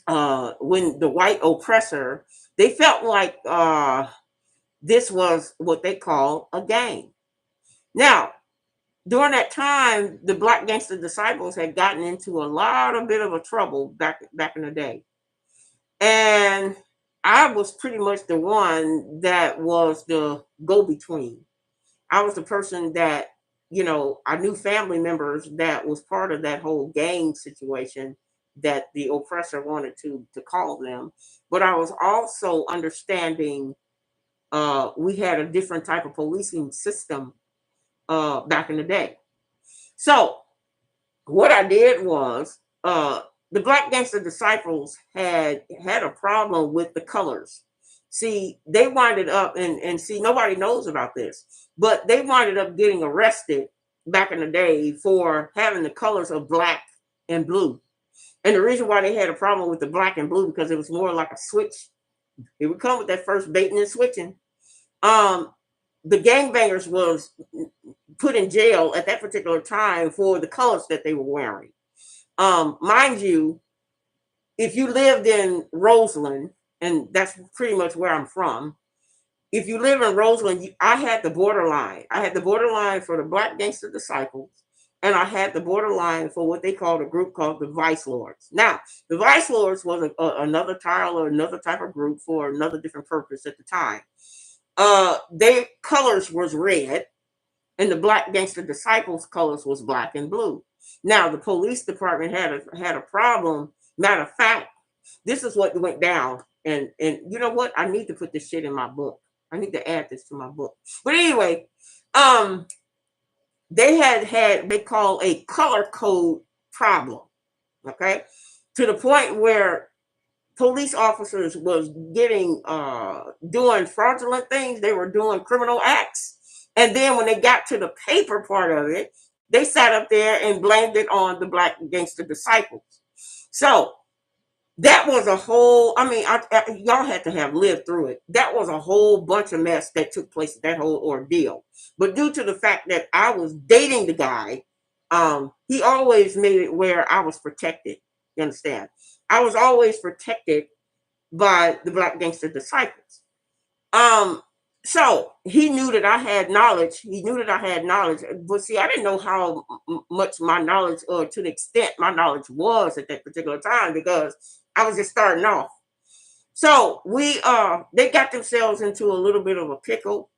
when the white oppressor, they felt like this was what they call a gang. Now, during that time, the Black Gangster Disciples had gotten into a lot of bit of a trouble back in the day. And I was pretty much the one that was the go-between. I was the person that, I knew family members that was part of that whole gang situation that the oppressor wanted to call them. But I was also understanding we had a different type of policing system back in the day. So what I did was, the Black Gangster Disciples had a problem with the colors. See, they winded up, and see, nobody knows about this, but they winded up getting arrested back in the day for having the colors of black and blue. And the reason why they had a problem with the black and blue, because it was more like a switch. It would come with that first baiting and switching. The gangbangers was put in jail at that particular time for the colors that they were wearing. Mind you, if you lived in Roseland, and that's pretty much where I'm from, if you live in Roseland, I had the borderline. I had the borderline for the Black Gangster Disciples, and I had the borderline for what they called a group called the Vice Lords. Now, the Vice Lords was another title or another type of group for another different purpose at the time. Their colors was red, and the Black Gangster Disciples colors was black and blue. Now, the police department had a problem. Matter of fact, this is what went down. And you know what? I need to put this shit in my book. I need to add this to my book. But anyway, um, they had they call a color code problem. Okay, to the point where police officers was getting doing fraudulent things. They were doing criminal acts, and then when they got to the paper part of it, they sat up there and blamed it on the Black Gangster Disciples. So that was a whole, I mean, y'all had to have lived through it. That was a whole bunch of mess that took place, that whole ordeal. But due to the fact that I was dating the guy, he always made it where I was protected. You understand? I was always protected by the Black Gangster Disciples. Um, so he knew that I had knowledge. He knew that I had knowledge, but see, I didn't know how much my knowledge, or to the extent my knowledge was at that particular time, because I was just starting off. So they got themselves into a little bit of a pickle.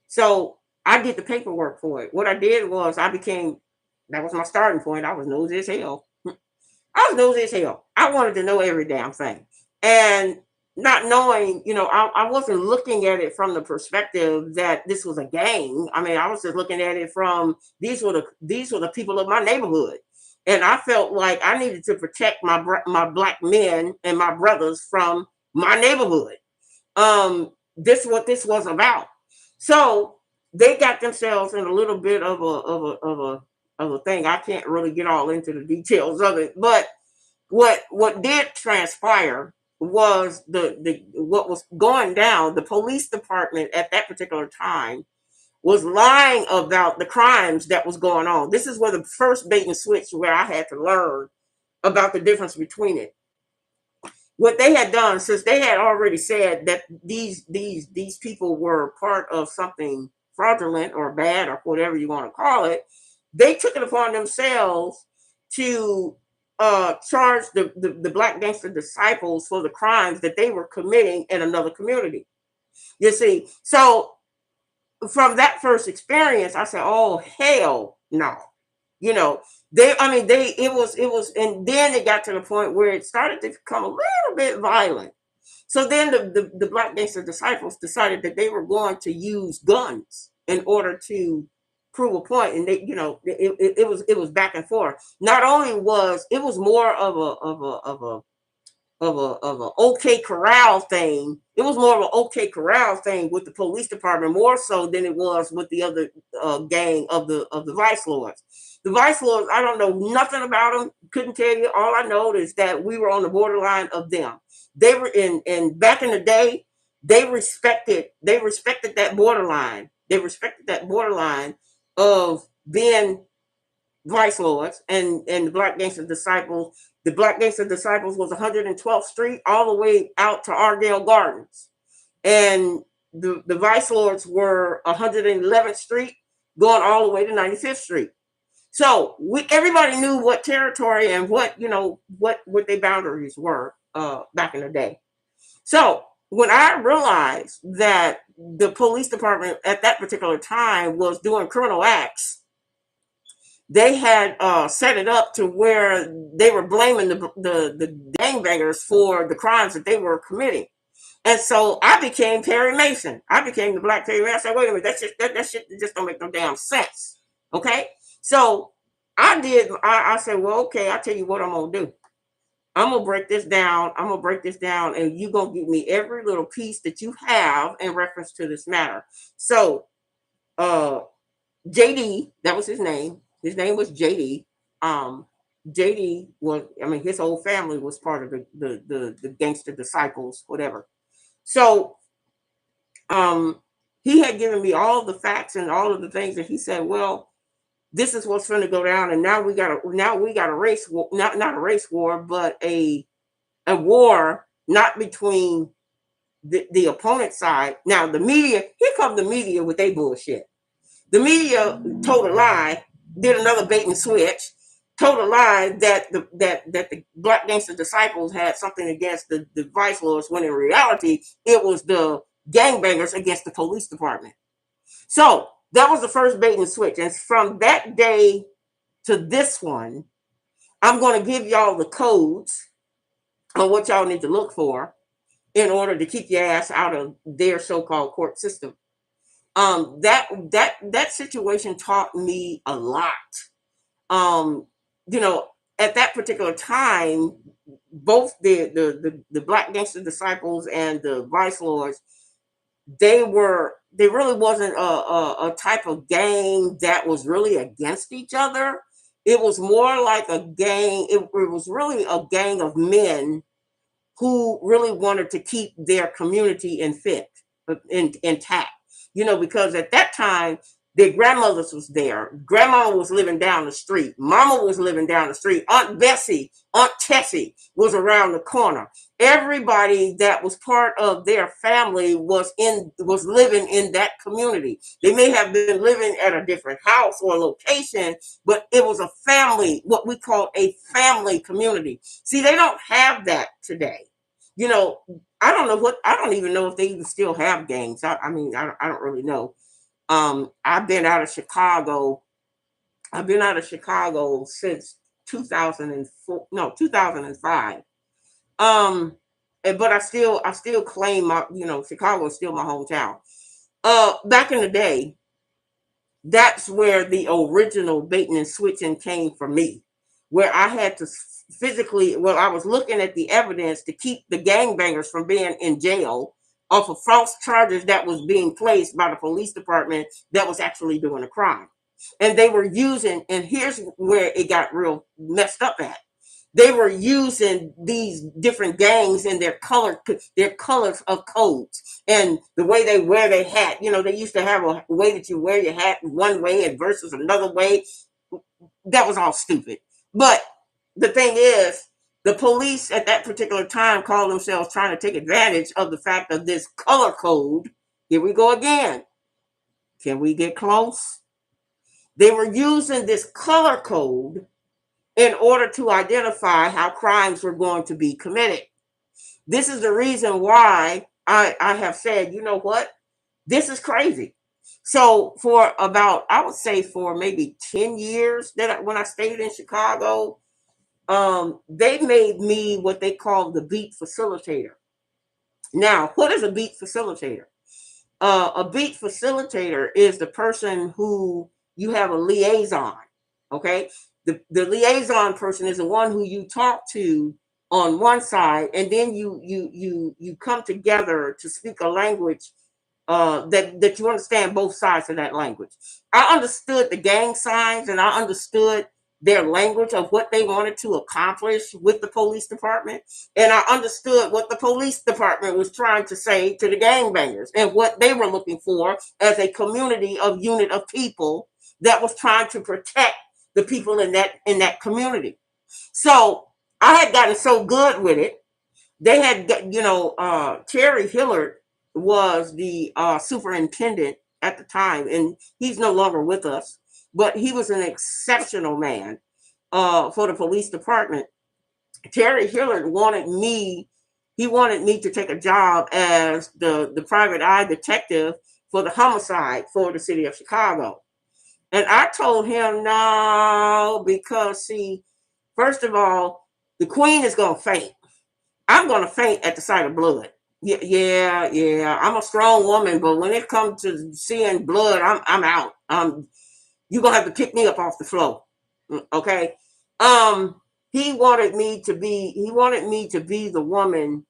So I did the paperwork for it. What I did was that was my starting point. I was nosy as hell. I was nosy as hell. I wanted to know every damn thing. And not knowing, I wasn't looking at it from the perspective that this was a gang. I mean, I was just looking at it from these were the people of my neighborhood. And I felt like I needed to protect my black men and my brothers from my neighborhood. This is what this was about. So they got themselves in a little bit of a thing. I can't really get all into the details of it, but what did transpire was the what was going down. The police department at that particular time was lying about the crimes that was going on. This is where the first bait and switch, where I had to learn about the difference between it. What they had done, since they had already said that these people were part of something fraudulent or bad or whatever you want to call it, they took it upon themselves to charge the Black Gangster Disciples for the crimes that they were committing in another community. You see, so from that first experience, I said, "Oh hell no!" You know, it was, and then it got to the point where it started to become a little bit violent. So then the Black Gangster Disciples decided that they were going to use guns in order to prove a point, and it was back and forth. Not only was it was more of a OK Corral thing. It was more of an OK Corral thing with the police department, more so than it was with the other gang of the Vice Lords. The Vice Lords, I don't know nothing about them. Couldn't tell you. All I know is that we were on the borderline of them. They were in back in the day. They respected that borderline. They respected that borderline of being Vice Lords and the Black Gangster Disciples. The Black Gangster Disciples was 112th Street all the way out to Ardell Gardens, and the Vice Lords were 111th Street going all the way to 95th Street. So everybody knew what territory and what their boundaries were back in the day. So when I realized that the police department at that particular time was doing criminal acts, they had set it up to where they were blaming the gangbangers for the crimes that they were committing. And so I became Perry Mason. I became the Black Perry Mason. I said, wait a minute, that shit just don't make no damn sense. Okay? So I said, well, okay, I'll tell you what I'm going to do. I'm going to break this down. I'm going to break this down, and you're going to give me every little piece that you have in reference to this matter. So JD, that was his name. His name was JD. JD was, I mean, his whole family was part of the gangster disciples, whatever. So he had given me all the facts and all of the things that he said, well, this is what's going to go down, and now we got a race war, not a race war, but a war, not between the opponent side. Now the media, here come the media with their bullshit. The media told a lie, did another bait and switch, told a lie that the Black Gangster Disciples had something against the vice lords, when in reality it was the gangbangers against the police department. So that was the first bait and switch. And from that day to this one, I'm going to give y'all the codes on what y'all need to look for in order to keep your ass out of their so-called court system. That situation taught me a lot. Um, you know, at that particular time, both the Black Gangster Disciples and the Vice Lords, they really wasn't a type of gang that was really against each other. It was more like a gang. It was really a gang of men who really wanted to keep their community intact. Because at that time, their grandmothers was there. Grandmama was living down the street. Mama was living down the street. Aunt Bessie, Aunt Tessie was around the corner. Everybody that was part of their family was living in that community. They may have been living at a different house or location, but it was a family, what we call a family community. See, they don't have that today. I don't even know if they even still have gangs. I don't really know. I've been out of Chicago. I've been out of Chicago since 2004, no, 2005. But I still claim Chicago is still my hometown. Back in the day, that's where the original baiting and switching came for me, where I had to I was looking at the evidence to keep the gangbangers from being in jail off of false charges that was being placed by the police department that was actually doing a crime. And they were using, and here's where it got real messed up at. They were using these different gangs and their colors of codes and the way they wear their hat. They used to have a way that you wear your hat one way and versus another way. That was all stupid. But the thing is, the police at that particular time called themselves trying to take advantage of the fact of this color code. Here we go again. Can we get close? They were using this color code in order to identify how crimes were going to be committed. This is the reason why I have said, you know what? This is crazy. So for about, I would say for maybe 10 years when I stayed in Chicago, they made me what they call the beat facilitator. Now, what is a beat facilitator? A beat facilitator is the person who you have a liaison. Okay, the liaison person is the one who you talk to on one side, and then you come together to speak a language that you understand both sides of that language. I understood the gang signs, and I understood their language of what they wanted to accomplish with the police department. And I understood what the police department was trying to say to the gangbangers and what they were looking for as a community of unit of people that was trying to protect the people in that community. So I had gotten so good with it. They had, Terry Hillard was the superintendent at the time, and he's no longer with us, but he was an exceptional man for the police department. Terry Hillard wanted me to take a job as the private eye detective for the homicide for the city of Chicago. And I told him no, because see, first of all, the queen is going to faint. I'm going to faint at the sight of blood. Yeah. I'm a strong woman, but when it comes to seeing blood, I'm out. You're going to have to pick me up off the floor. Okay. He wanted me to be the woman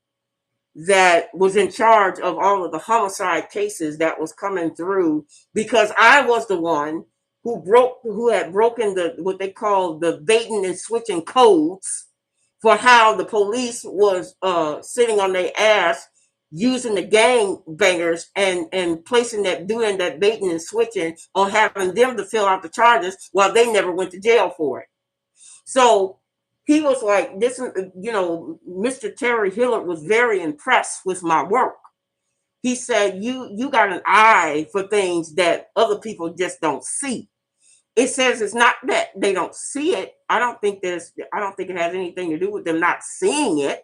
that was in charge of all of the homicide cases that was coming through, because I was the one who had broken what they call the baiting and switching codes for how the police was sitting on their ass using the gang bangers and placing that, doing that baiting and switching on having them to fill out the charges while they never went to jail for it. So he was like, this, Mr. Terry Hillard was very impressed with my work. He said, you got an eye for things that other people just don't see. It says it's not that they don't see it. I don't think it has anything to do with them not seeing it.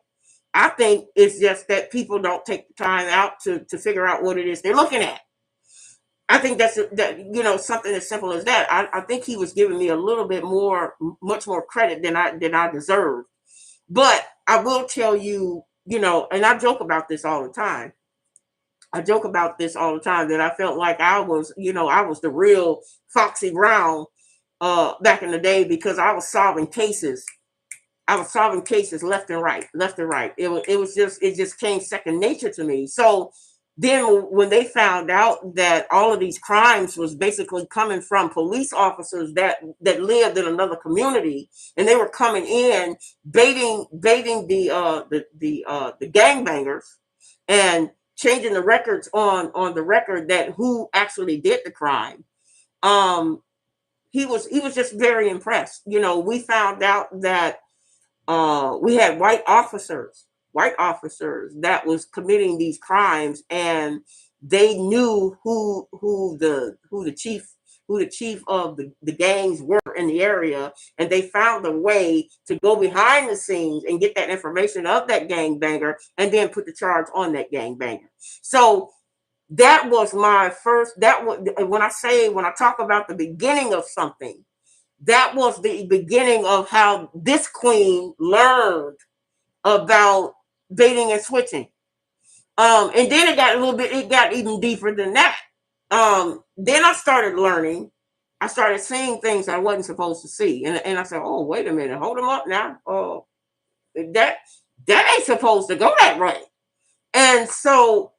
I think it's just that people don't take the time out to figure out what it is they're looking at. I think something as simple as that. I think he was giving me a little bit more, much more credit than I deserve. But I will tell you, and I joke about this all the time. That I felt like I was the real Foxy Brown back in the day, because I was solving cases. Left and right, left and right. It just came second nature to me. So then when they found out that all of these crimes was basically coming from police officers that lived in another community, and they were coming in baiting the gangbangers and changing the records on the record that who actually did the crime. He was just very impressed. We found out that we had white officers that was committing these crimes, and they knew who the chief of the gangs were in the area, and they found a way to go behind the scenes and get that information of that gangbanger and then put the charge on that gangbanger. So that was my first, when I talk about the beginning of something, that was the beginning of how this queen learned about baiting and switching. And then it got even deeper than that. Then I started learning. I started seeing things I wasn't supposed to see. And I said, oh, wait a minute, hold them up now. Oh, that ain't supposed to go that way. And so,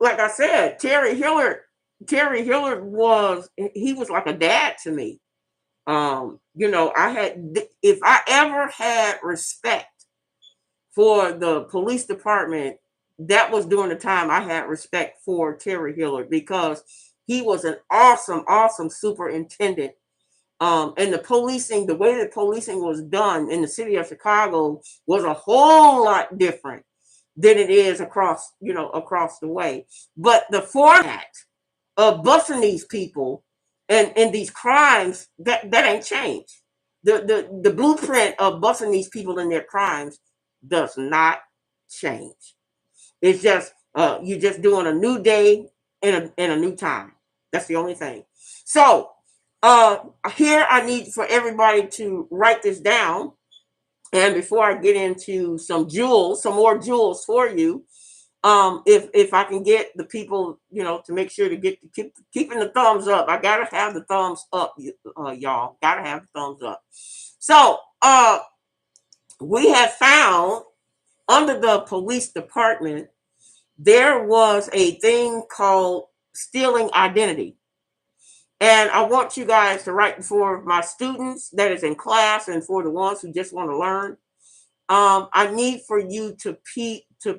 like I said, Terry Hillard was like a dad to me. If I ever had respect for the police department, that was during the time I had respect for Terry Hillard, because he was an awesome superintendent. And the way that policing was done in the city of Chicago was a whole lot different than it is across the way. But the format of busting these people and these crimes, that ain't changed. The blueprint of busting these people in their crimes does not change. It's just you're just doing a new day in a new time. That's the only thing. So here I need for everybody to write this down. And before I get into some more jewels for you, if I can get the people, to make sure to keeping the thumbs up. I gotta have the thumbs up, y'all. Gotta have the thumbs up. So we have found under the police department, there was a thing called stealing identity. And I want you guys to write for my students that is in class and for the ones who just want to learn. I need for you to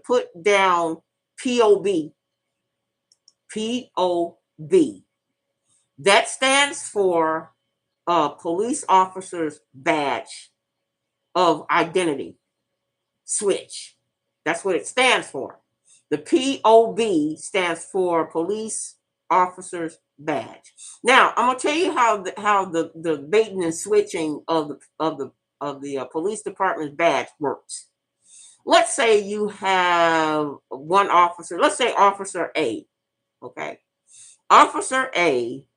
put down POB. POB. That stands for police officer's badge of identity. Switch. That's what it stands for. The POB stands for police officer's badge. Now, I'm gonna tell you how the baiting and switching of the police department's badge works. Let's say you have one officer. Let's say Officer A. Okay, Officer A,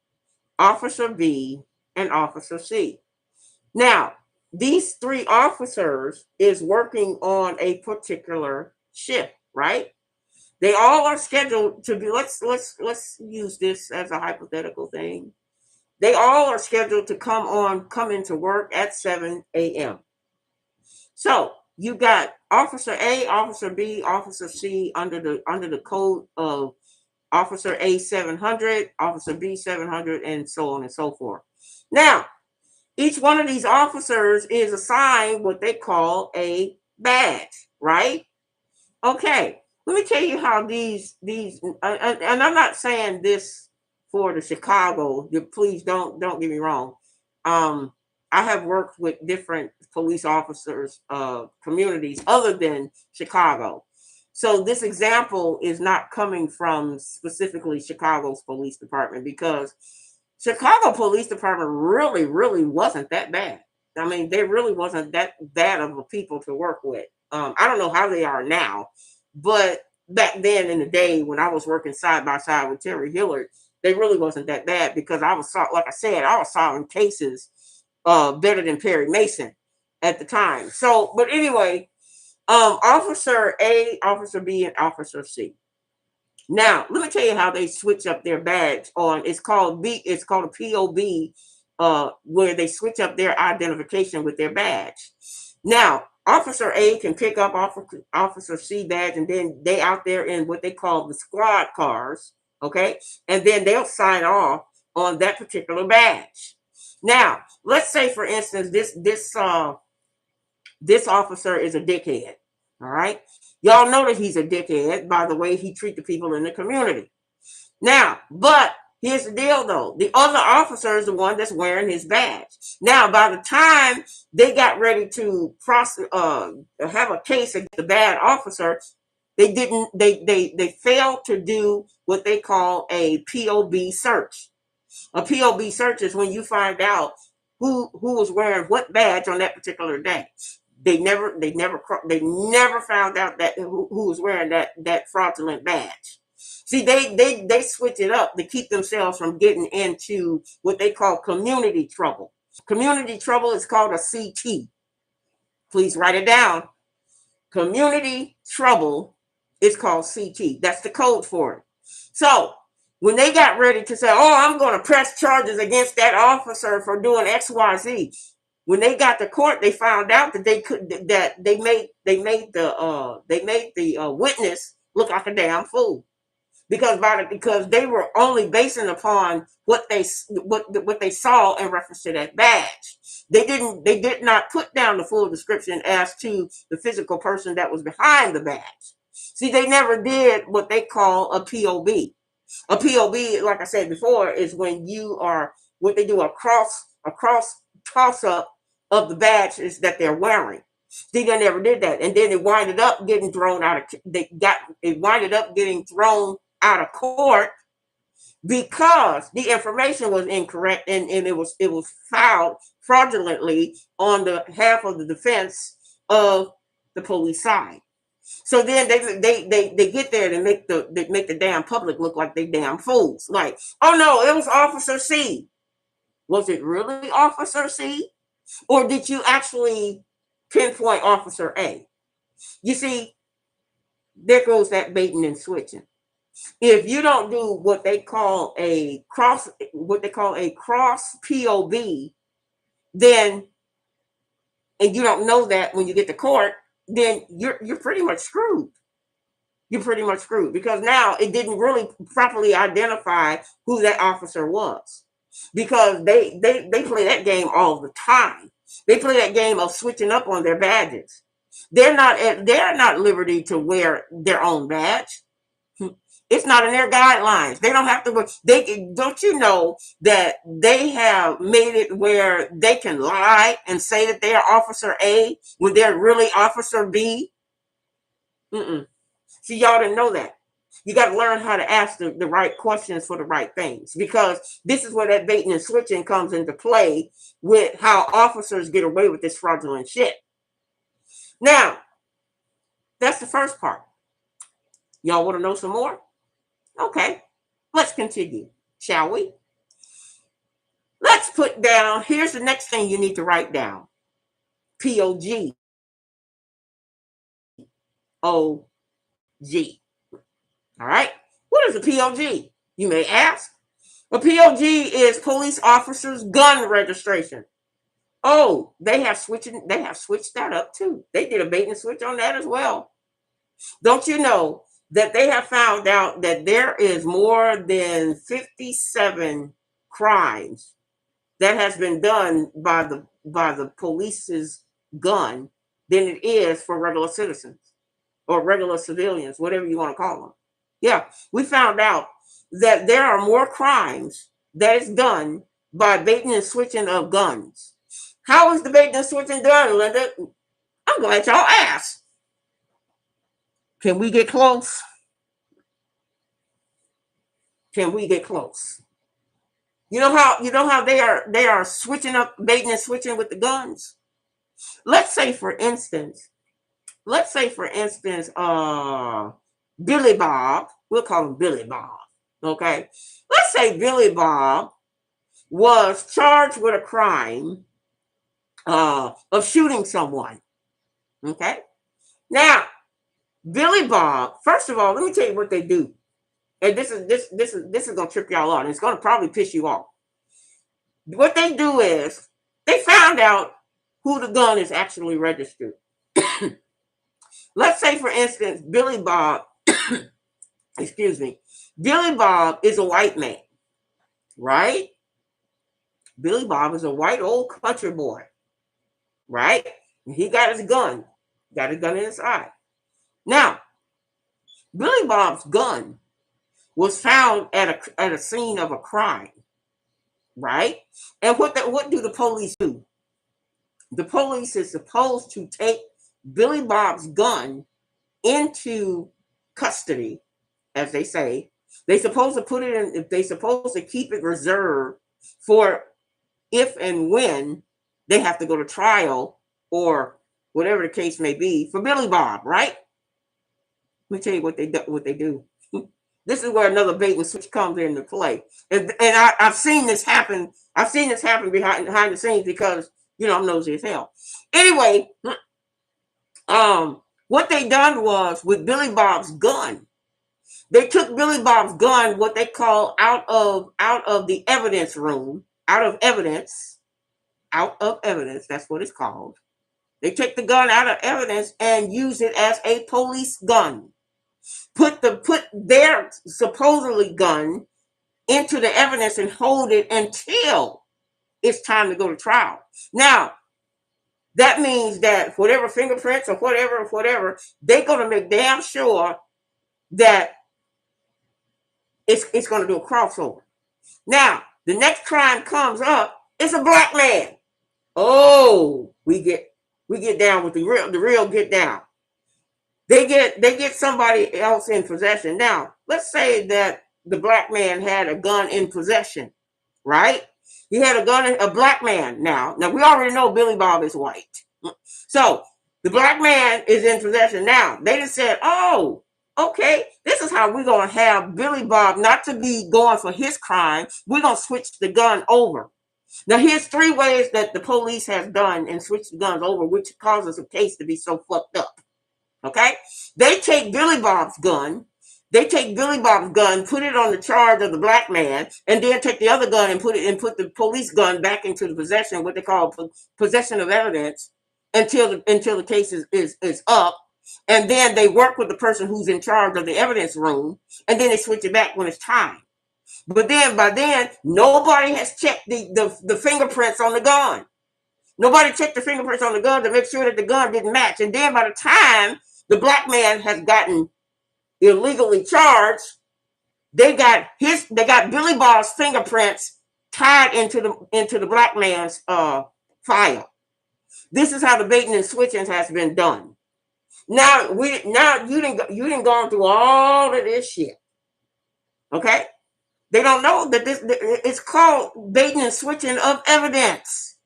Officer B, and Officer C. Now, these three officers is working on a particular shift, right? They all are scheduled to be. Let's use this as a hypothetical thing. They all are scheduled to come into work at 7 a.m. So you got Officer A, Officer B, Officer C under the code of Officer A 700, Officer B 700, and so on and so forth. Now, each one of these officers is assigned what they call a badge, right? Okay, let me tell you how and I'm not saying this for the Chicago. Please don't get me wrong. Um, I have worked with different police officers, communities other than Chicago. So this example is not coming from specifically Chicago's police department, because Chicago Police Department really wasn't that bad. I mean, they really wasn't that bad of a people to work with. I don't know how they are now, but back then in the day when I was working side by side with Terry Hillard, they really wasn't that bad, because like I said, I was solving cases better than Perry Mason at the time. So, but anyway, Officer A, Officer B, and Officer C. Now, let me tell you how they switch up their badge on. It's called a POB, where they switch up their identification with their badge. Now, Officer A can pick up Officer C badge, and then they out there in what they call the squad cars, okay? And then they'll sign off on that particular badge. Now, let's say, for instance, this officer is a dickhead. All right. Y'all know that he's a dickhead by the way he treats the people in the community. Now, but here's the deal though. The other officer is the one that's wearing his badge. Now, by the time they got ready to have a case against the bad officer, they failed to do what they call a POB search. A POB search is when you find out who was wearing what badge on that particular day. They never found out that who was wearing that fraudulent badge. See, they switch it up to keep themselves from getting into what they call community trouble. Community trouble is called a CT. Please write it down. Community trouble is called CT. That's the code for it. So when they got ready to say, "Oh, I'm going to press charges against that officer for doing XYZ," when they got to court, they found out that they made the witness look like a damn fool, because they were only basing upon what they saw in reference to that badge. They did not put down the full description as to the physical person that was behind the badge. See, they never did what they call a POB. A POB, like I said before, is when you are what they do a cross toss up of the badges that they're wearing. See, they never did that, and then it winded up getting thrown out of. It winded up getting thrown out of court because the information was incorrect, and it was filed fraudulently on the half of the defense of the police side. So then they get there and make the damn public look like they damn fools. Like, oh no, it was Officer C. Was it really Officer C? Or did you actually pinpoint Officer A? You see, there goes that baiting and switching. If you don't do what they call a cross POB, then, and you don't know that when you get to court, then you're pretty much screwed. You're pretty much screwed, because now it didn't really properly identify who that officer was, because they play that game all the time. They play that game of switching up on their badges. They're not at liberty to wear their own badge. It's not in their guidelines. They don't have to. Don't you know that they have made it where they can lie and say that they are Officer A when they're really Officer B? See, y'all didn't know that. You got to learn how to ask the right questions for the right things, because this is where that baiting and switching comes into play with how officers get away with this fraudulent shit. Now, that's the first part. Y'all want to know some more? Okay, let's continue, shall we? Let's put down, here's the next thing you need to write down. POG. O-G. All right, what is a POG? You may ask. A POG is police officers' gun registration. Oh, they have switched that up too. They did a bait and switch on that as well. Don't you know that they have found out that there is more than 57 crimes that has been done by the police's gun than it is for regular citizens. or regular civilians, whatever you want to call them. Yeah, we found out that there are more crimes that is done by baiting and switching of guns. How is the baiting and switching done, Linda? I'm glad y'all asked. Can we get close? Can we get close? You know how they are switching up, baiting and switching with the guns. Let's say for instance, Billy Bob. We'll call him Billy Bob. Okay, let's say Billy Bob was charged with a crime of shooting someone. Okay, now Billy Bob. First of all, let me tell you what they do. And this is gonna trip y'all out. And it's gonna probably piss you off. What they do is they found out who the gun is actually registered. Let's say, for instance, Billy Bob, excuse me, Billy Bob is a white man, right? Billy Bob is a white old country boy, right? He got his gun in his eye. Now, Billy Bob's gun was found at a scene of a crime, right? And what do the police do? The police is supposed to take Billy Bob's gun into custody, as they say. They're supposed to put it in, they're supposed to keep it reserved for if and when they have to go to trial or whatever the case may be for Billy Bob, right? Let me tell you what they do. This is where another bait and switch comes into play. And I've seen this happen. I've seen this happen behind the scenes because, I'm nosy as hell. Anyway, what they done was with Billy Bob's gun, they took Billy Bob's gun, what they call out of the evidence room, out of evidence. That's what it's called. They take the gun out of evidence and use it as a police gun. Put their supposedly gun into the evidence and hold it until it's time to go to trial. Now, that means that whatever fingerprints or whatever, they're going to make damn sure that it's going to do a crossover. Now, the next crime comes up, it's a black man. Oh, we get down with the real get down. They get somebody else in possession. Now, let's say that the black man had a gun in possession, right? He had a black man now. Now, we already know Billy Bob is white. So, the black man is in possession. Now, they just said, oh, okay, this is how we're going to have Billy Bob not to be going for his crime. We're going to switch the gun over. Now, here's 3 ways that the police has done and switched the guns over, which causes a case to be so fucked up. Okay? They take Billy Bob's gun, put it on the charge of the black man, and then take the other gun and put the police gun back into the possession, what they call possession of evidence, until the case is up. And then they work with the person who's in charge of the evidence room, and then they switch it back when it's time. But then by then, nobody has checked the fingerprints on the gun. Nobody checked the fingerprints on the gun to make sure that the gun didn't match. And then by the time the black man has gotten illegally charged, they got Billy Bob's fingerprints tied into the black man's file. This is how the baiting and switching has been done. Now you didn't go through all of this shit. Okay? They don't know that it's called baiting and switching of evidence.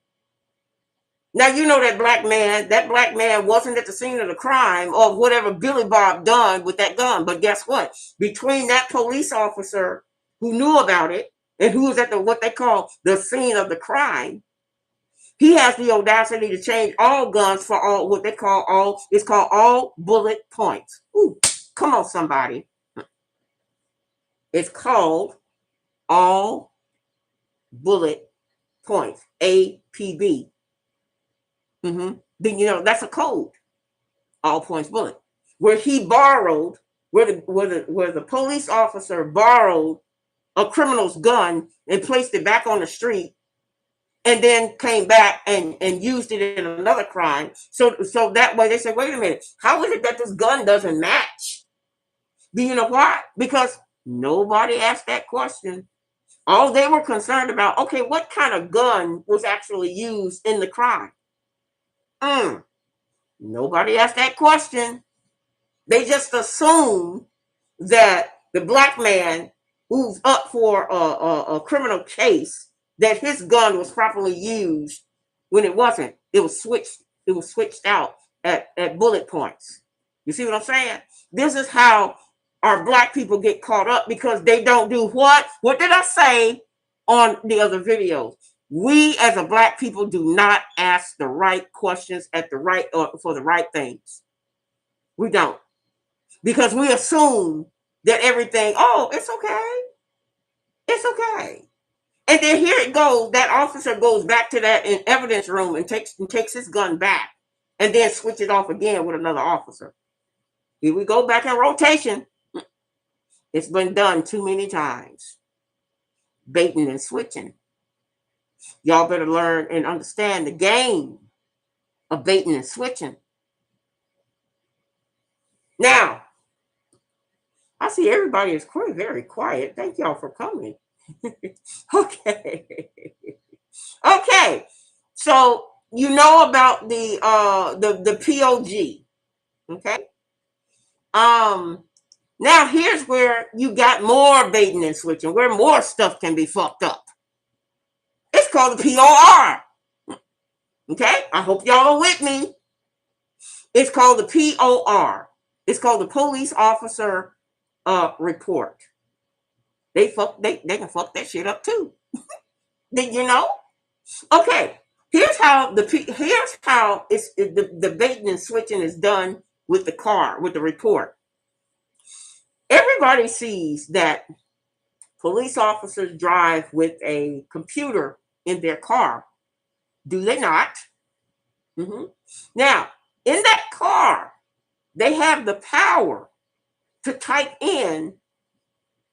Now, you know that black man wasn't at the scene of the crime or whatever Billy Bob done with that gun. But guess what? Between that police officer who knew about it and who was at what they call the scene of the crime, he has the audacity to change all guns for all what they call all bullet points. Ooh, come on, somebody. It's called all bullet points, APB. Then that's a code, all points bullet. Where he borrowed, where the police officer borrowed a criminal's gun and placed it back on the street, and then came back and used it in another crime. So that way they said, wait a minute, how is it that this gun doesn't match? Do you know why? Because nobody asked that question. All they were concerned about, okay, what kind of gun was actually used in the crime? Nobody asked that question. They just assumed that the black man who's up for a criminal case, that his gun was properly used when it wasn't. It was switched. It was switched out at bullet points. You see what I'm saying? This is how our black people get caught up, because they don't do what? What did I say on the other videos? We as a black people do not ask the right questions at the right for the right things. We don't, because we assume that everything, oh, it's okay. It's okay. And then here it goes. That officer goes back to that evidence room and takes his gun back, and then switch it off again with another officer. Here we go back in rotation. It's been done too many times. Baiting and switching. Y'all better learn and understand the game of baiting and switching. Now, I see everybody is very quiet. Thank y'all for coming. Okay. Okay. So you know about the POG. Okay. Now here's where you got more baiting and switching, where more stuff can be fucked up. It's called the POR. Okay? I hope y'all are with me. It's called the POR. It's called the police officer report. They can fuck that shit up too. Did you know? Okay. Here's how the baiting and switching is done with the car, with the report. Everybody sees that police officers drive with a computer in their car. Do they not? Mm-hmm. Now, in that car, they have the power to type in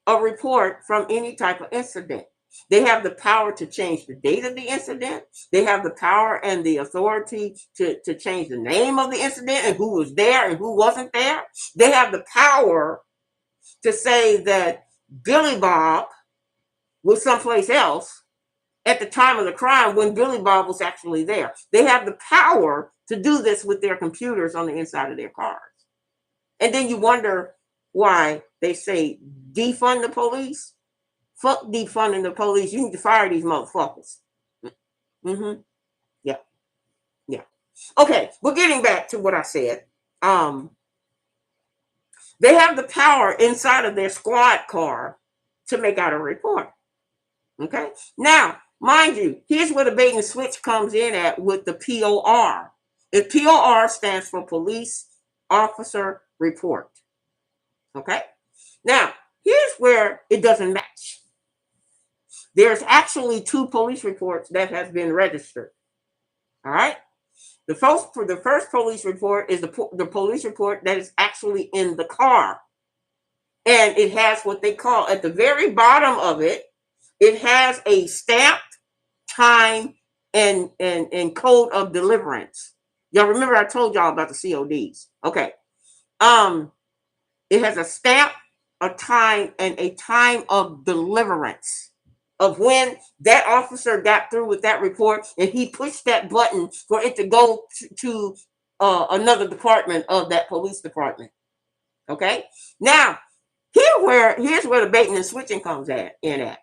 a report from any type of incident. They have the power to change the date of the incident. They have the power and the authority to change the name of the incident and who was there and who wasn't there. They have the power to say that Billy Bob was someplace else at the time of the crime when Billy Bob was actually there. They have the power to do this with their computers on the inside of their cars. And then you wonder why they say defund the police. Fuck defunding the police. You need to fire these motherfuckers. Mm-hmm. Yeah. Yeah. Okay, but getting back to what I said. They have the power inside of their squad car to make out a report. Okay? Now, mind you, here's where the bait and switch comes in at with the POR. The POR stands for Police Officer Report. Okay? Now, here's where it doesn't match. There's actually 2 police reports that has been registered. All right? The first police report is the police report that is actually in the car. And it has what they call, at the very bottom of it, it has a stamped time and code of deliverance. Y'all remember I told y'all about the CODs. Okay. It has a stamp, a time, and a time of deliverance of when that officer got through with that report and he pushed that button for it to go to another department of that police department. Okay. Now, here's where the baiting and switching comes in at.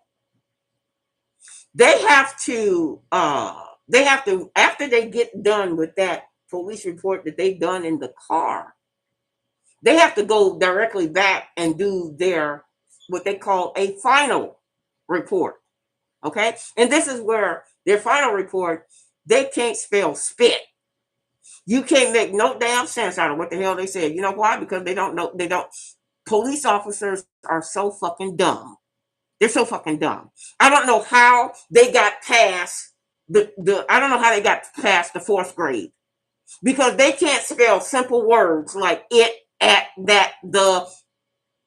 They have to after they get done with that police report that they've done in the car, they have to go directly back and do their what they call a final report. Okay? And this is where their final report, they can't spell spit. You can't make no damn sense out of what the hell they said. You know why? Because they don't know. Police officers are so fucking dumb. They're so fucking dumb. I don't know how they got past I don't know how they got past the 4th grade, because they can't spell simple words like it, at, that, the,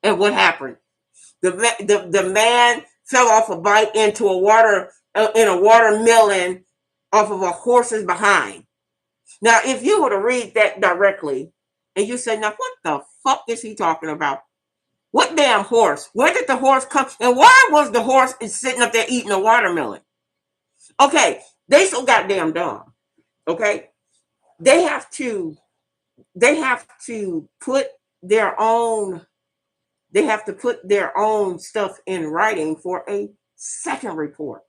and what happened. The man fell off a bike into a watermelon off of a horse's behind. Now, if you were to read that directly and you say, now what the fuck is he talking about? What damn horse? Where did the horse come? And why was the horse sitting up there eating a watermelon? Okay, they so goddamn dumb. Okay, they have to put their own stuff in writing for a second report.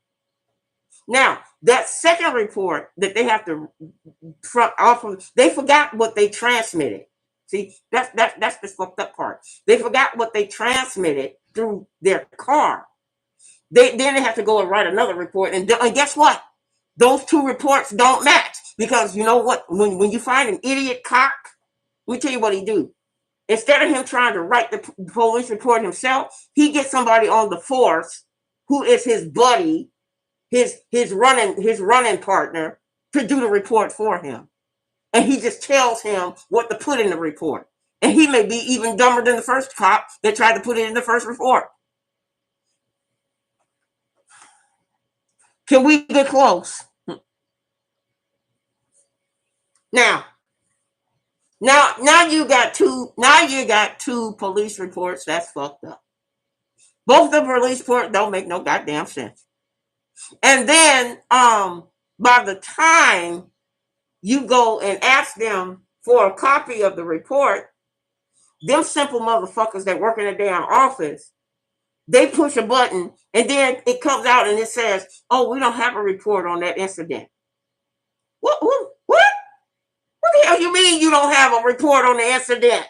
Now, that second report that they have to they forgot what they transmitted. See, that's the fucked up part. They forgot what they transmitted through their car. Then they have to go and write another report, and guess what? Those two reports don't match, because you know what? When you find an idiot cop, let me tell you what he do. Instead of him trying to write the police report himself, he gets somebody on the force who is his buddy, his running partner, to do the report for him. And he just tells him what to put in the report. And he may be even dumber than the first cop that tried to put it in the first report. Can we get close? Now you got two police reports that's fucked up. Both the police reports don't make no goddamn sense. And then by the time you go and ask them for a copy of the report, them simple motherfuckers that work in a damn office, they push a button and then it comes out and it says, oh, we don't have a report on that incident. What? What the hell you mean you don't have a report on the incident?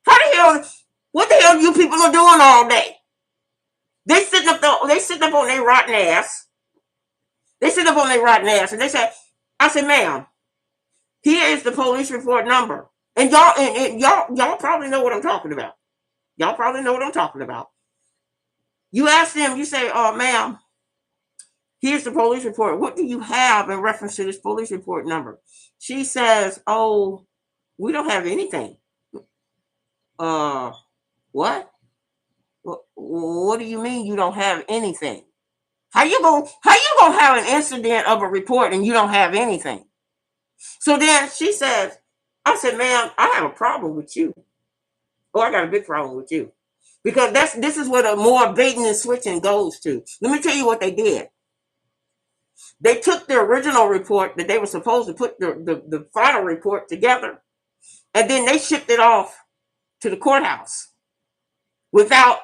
What the hell you people are doing all day? They sitting up on their rotten ass. And they say, I said, ma'am, here is the police report number. And y'all probably know what I'm talking about. You ask them, you say, oh, ma'am, here's the police report. What do you have in reference to this police report number? She says, oh, we don't have anything. What? What do you mean you don't have anything? How you gonna have an incident of a report and you don't have anything? So then she says, I said, ma'am, I have a problem with you. Oh, I got a big problem with you. Because this is where the more baiting and switching goes to. Let me tell you what they did. They took the original report that they were supposed to put the final report together, and then they shipped it off to the courthouse without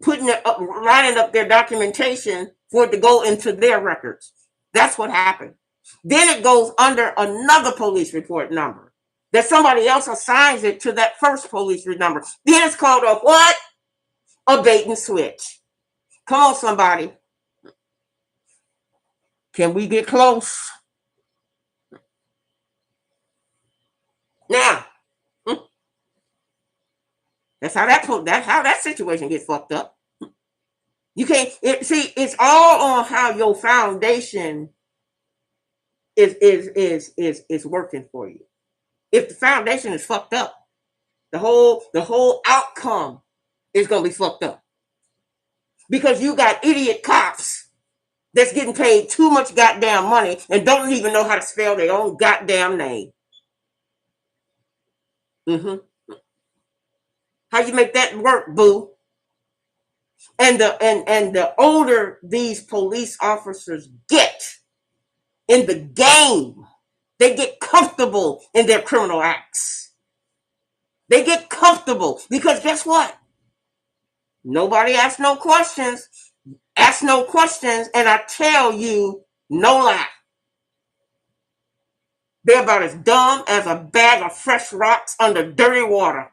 putting it up, lining up their documentation for it to go into their records. That's what happened. Then it goes under another police report number that somebody else assigns it to that first police report number. Then it's called a what? A bait and switch. Come on, somebody. Can we get close? Now, that's how that situation gets fucked up. You can't it's all on how your foundation is working for you. If the foundation is fucked up, the whole outcome is gonna be fucked up. Because you got idiot cops that's getting paid too much goddamn money and don't even know how to spell their own goddamn name. How you make that work, boo? And the older these police officers get in the game, they get comfortable in their criminal acts. They get comfortable because guess what? Nobody asks no questions. Ask no questions, and I tell you, no lie. They're about as dumb as a bag of fresh rocks under dirty water.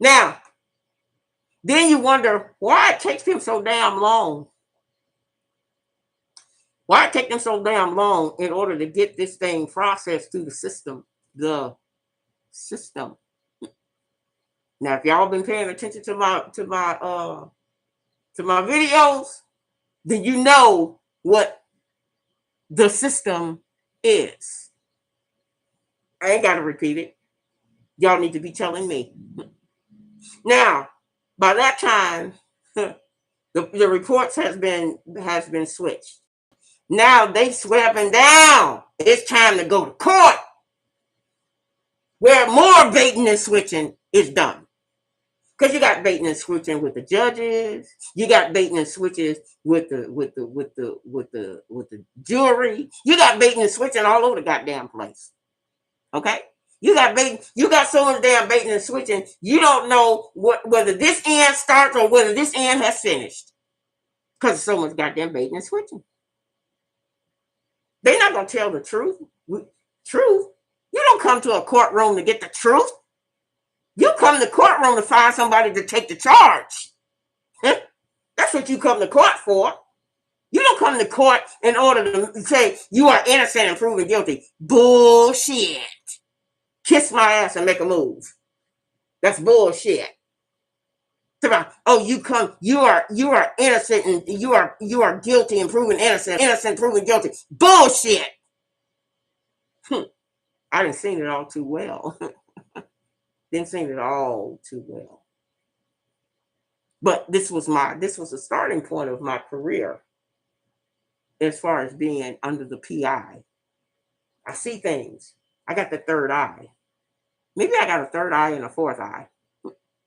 Now, then you wonder why it takes them so damn long. Why it take them so damn long in order to get this thing processed through the system? The system. Now, if y'all been paying attention to my videos, then you know what the system is. I ain't got to repeat it. Y'all need to be telling me. Now, by that time, The reports has been switched. Now they swearing down. It's time to go to court, where more baiting and switching is done. Because you got baiting and switching with the judges, you got baiting and switches with the jury, you got baiting and switching all over the goddamn place. Okay, you got so much damn baiting and switching, you don't know whether this end starts or whether this end has finished. Because so much goddamn baiting and switching. They're not gonna tell the truth. Truth. You don't come to a courtroom to get the truth. You come to courtroom to find somebody to take the charge. That's what you come to court for. You don't come to court in order to say you are innocent and proven guilty. Bullshit. Kiss my ass and make a move. That's bullshit. Oh, you are innocent and you are guilty and proven innocent, proven guilty. Bullshit. I didn't sing it all too well. Didn't sing it all too well. But this was the starting point of my career as far as being under the PI. I see things. I got the third eye. Maybe I got a third eye and a fourth eye.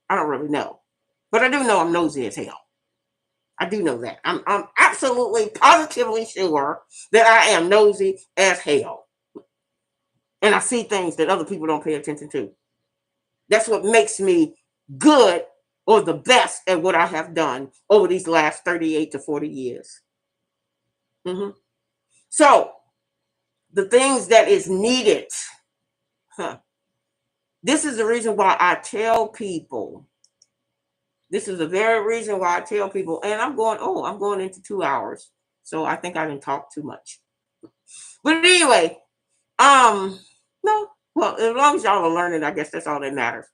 I don't really know. But I do know I'm nosy as hell. I do know that. I'm absolutely, positively sure that I am nosy as hell. And I see things that other people don't pay attention to. That's what makes me good or the best at what I have done over these last 38 to 40 years. Mm-hmm. So, the things that is needed. This is the reason why I tell people. This is the very reason why I tell people, and I'm going into 2 hours. So I think I didn't talk too much. But anyway, no, well, as long as y'all are learning, I guess that's all that matters.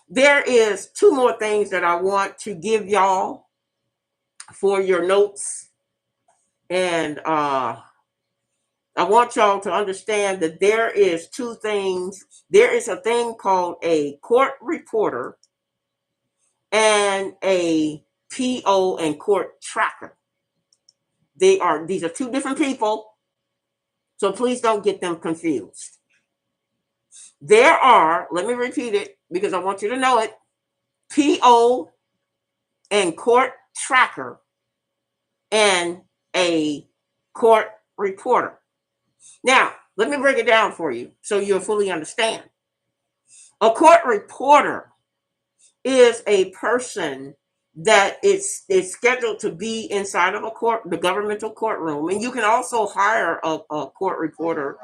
There is 2 more things that I want to give y'all for your notes. And I want y'all to understand that there is 2 things. There is a thing called a court reporter and a PO and court tracker. These are 2 different people. So please don't get them confused. There are, let me repeat it because I want you to know it, PO and court tracker and a court reporter. Now, let me break it down for you so you'll fully understand. A court reporter is a person that is scheduled to be inside of a court, the governmental courtroom. And you can also hire a court reporter.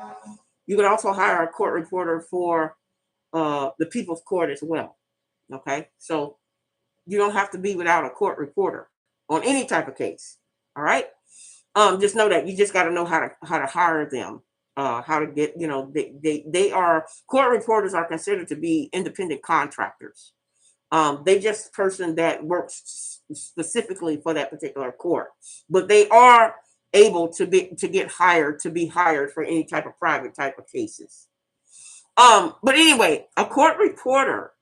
You can also hire a court reporter for the people's court as well. Okay, so you don't have to be without a court reporter on any type of case. All right, just know that you just got to know how to hire them. How to get, they are, court reporters are considered to be independent contractors. They just person that works specifically for that particular court, but they are able to be hired for any type of private type of cases. But anyway, a court reporter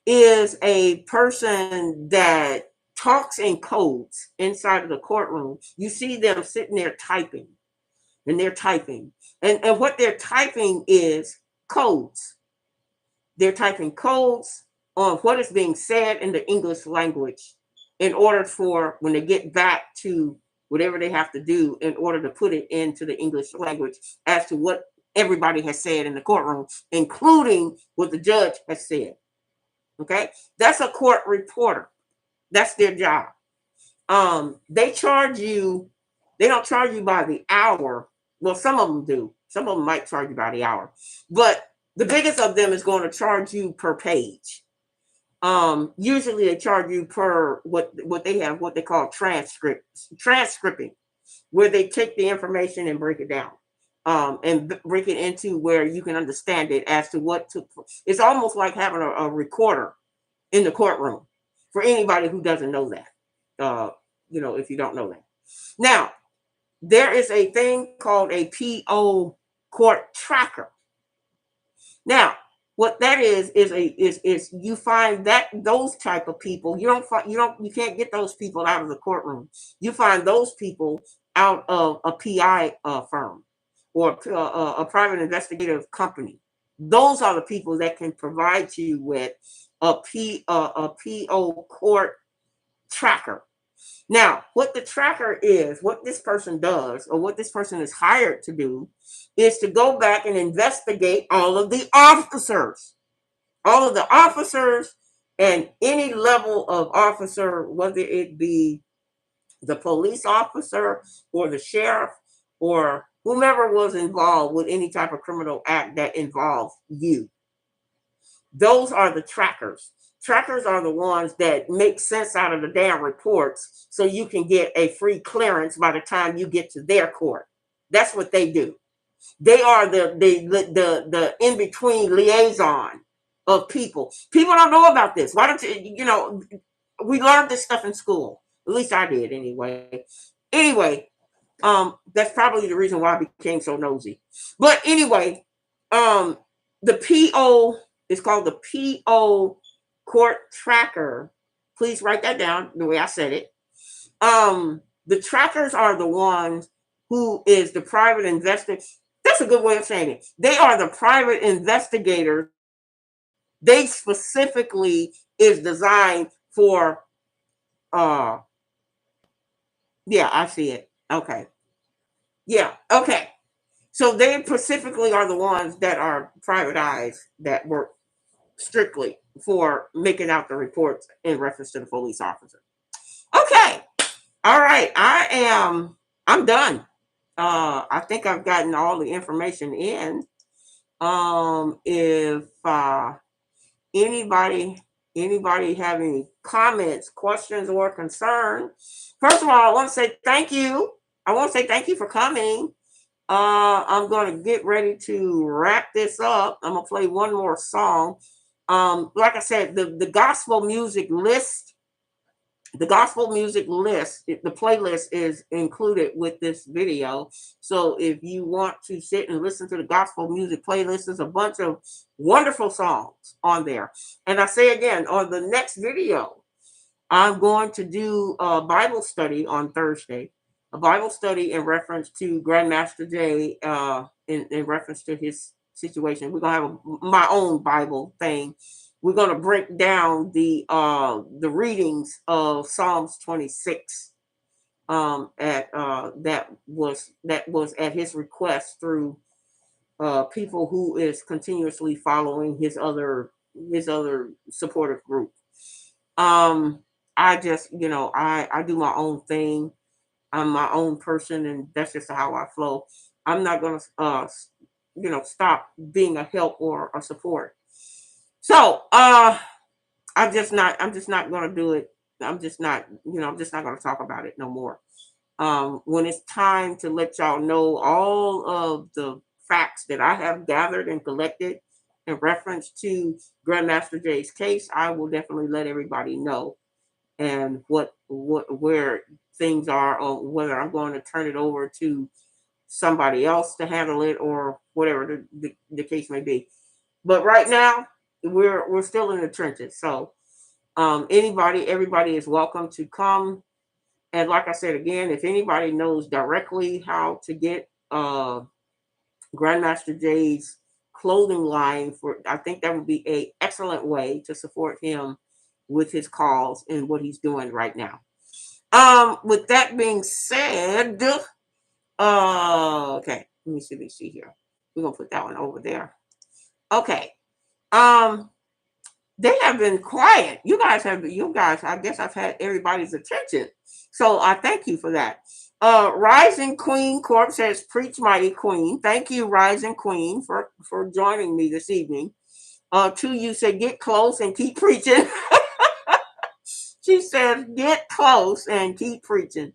is a person that talks in codes inside of the courtroom. You see them sitting there typing, and they're typing, and what they're typing is codes. They're typing codes on what is being said in the English language in order for when they get back to whatever they have to do in order to put it into the English language as to what everybody has said in the courtroom, including what the judge has said. Okay, that's a court reporter. That's their job. They charge you. They don't charge you by the hour. Well, some of them do. Some of them might charge you by the hour, but the biggest of them is going to charge you per page. Usually they charge you per what they have, what they call transcripting, where they take the information and break it down, and break it into where you can understand it as to what took. It's almost like having a recorder in the courtroom for anybody who doesn't know that. If you don't know that. Now, there is a thing called a PO court tracker. Now, What that is you find that those type of people, you can't get those people out of the courtroom. You find those people out of a PI firm or a private investigative company. Those are the people that can provide you with a PO court tracker. Now, what the tracker is, what this person does, or what this person is hired to do, is to go back and investigate all of the officers, and any level of officer, whether it be the police officer or the sheriff or whomever was involved with any type of criminal act that involves you. Those are the trackers. Trackers are the ones that make sense out of the damn reports so you can get a free clearance by the time you get to their court. That's what they do. They are the in between liaison of people. People don't know about this. Why don't we learned this stuff in school. At least I did anyway. Anyway, that's probably the reason why I became so nosy. But anyway, the PO is called the PO court tracker. Please write that down the way I said it. The trackers are the ones who is the private investigator. That's a good way of saying it. They are the private investigators. They specifically is designed for yeah, I see it. Okay. Yeah, okay. So they specifically are the ones that are private eyes that work strictly for making out the reports in reference to the police officer. Okay. All right. I'm done. I think I've gotten all the information in. If anybody have any comments, questions, or concerns, first of all, I want to say thank you. I want to say thank you for coming. I'm going to get ready to wrap this up. I'm going to play one more song. Like I said, the gospel music list, the playlist is included with this video. So if you want to sit and listen to the gospel music playlist, there's a bunch of wonderful songs on there. And I say again, on the next video, I'm going to do a Bible study on Thursday, a Bible study in reference to Grandmaster Jay, in reference to his situation. We're going to have my own Bible thing. We're going to break down the readings of Psalms 26. That was at his request through people who is continuously following his other supportive group. I just, I do my own thing. I'm my own person, and that's just how I flow. I'm not going to, stop being a help or a support. So, I'm just not going to do it. I'm just not going to talk about it no more. When it's time to let y'all know all of the facts that I have gathered and collected in reference to Grandmaster Jay's case, I will definitely let everybody know, and where things are, or whether I'm going to turn it over to somebody else to handle it, or whatever the case may be. But right now, we're still in the trenches. So everybody is welcome to come. And like I said again, if anybody knows directly how to get Grandmaster Jay's clothing line, I think that would be an excellent way to support him with his cause and what he's doing right now. With that being said, okay, let me see here. We're gonna put that one over there. Okay. They have been quiet. You guys, I guess I've had everybody's attention. So I thank you for that. Rising Queen Corp says, preach mighty queen. Thank you, Rising Queen, for joining me this evening. To you said, get close and keep preaching. She says, get close and keep preaching.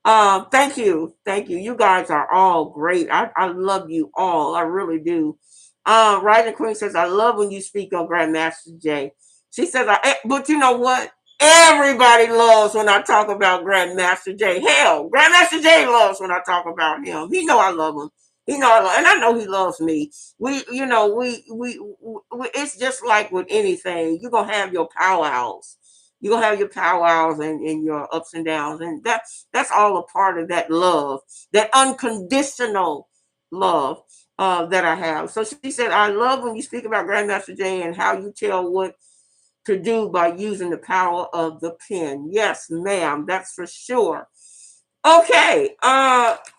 Thank you. You guys are all great. I love you all. I really do. Rising Queen says, I love when you speak on Grandmaster Jay. She says, but you know what? Everybody loves when I talk about Grandmaster Jay. Hell, Grandmaster Jay loves when I talk about him. He know I love him. He know, and I know he loves me. We it's just like with anything. You're gonna have your powwows. You're gonna have your powwows and your ups and downs, and that's all a part of that love, that unconditional love that I have. So she said, I love when you speak about Grandmaster Jay and how you tell what to do by using the power of the pen. Yes, ma'am, that's for sure. Okay.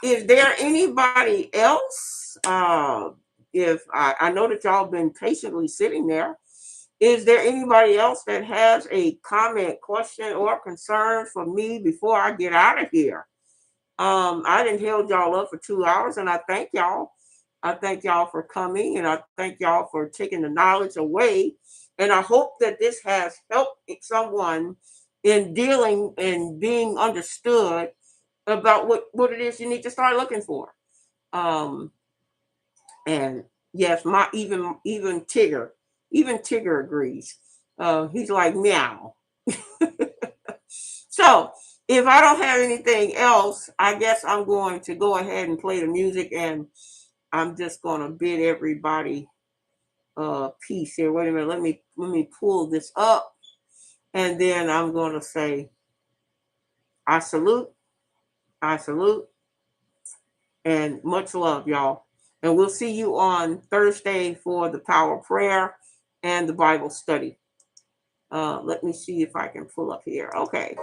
Is there anybody else? If I know that y'all been patiently sitting there. Is there anybody else that has a comment, question, or concern for me before I get out of here? I didn't held y'all up for 2 hours, and I thank y'all. I thank y'all for coming, and I thank y'all for taking the knowledge away. And I hope that this has helped someone in dealing and being understood about what it is you need to start looking for. Um, and yes, my even Tigger agrees. He's like meow. So if I don't have anything else, I guess I'm going to go ahead and play the music, and I'm just going to bid everybody peace here. Wait a minute, let me pull this up, and then I'm going to say I salute, I salute, and much love, y'all. And we'll see you on Thursday for the power prayer and the Bible study. Let me see if I can pull up here. Okay.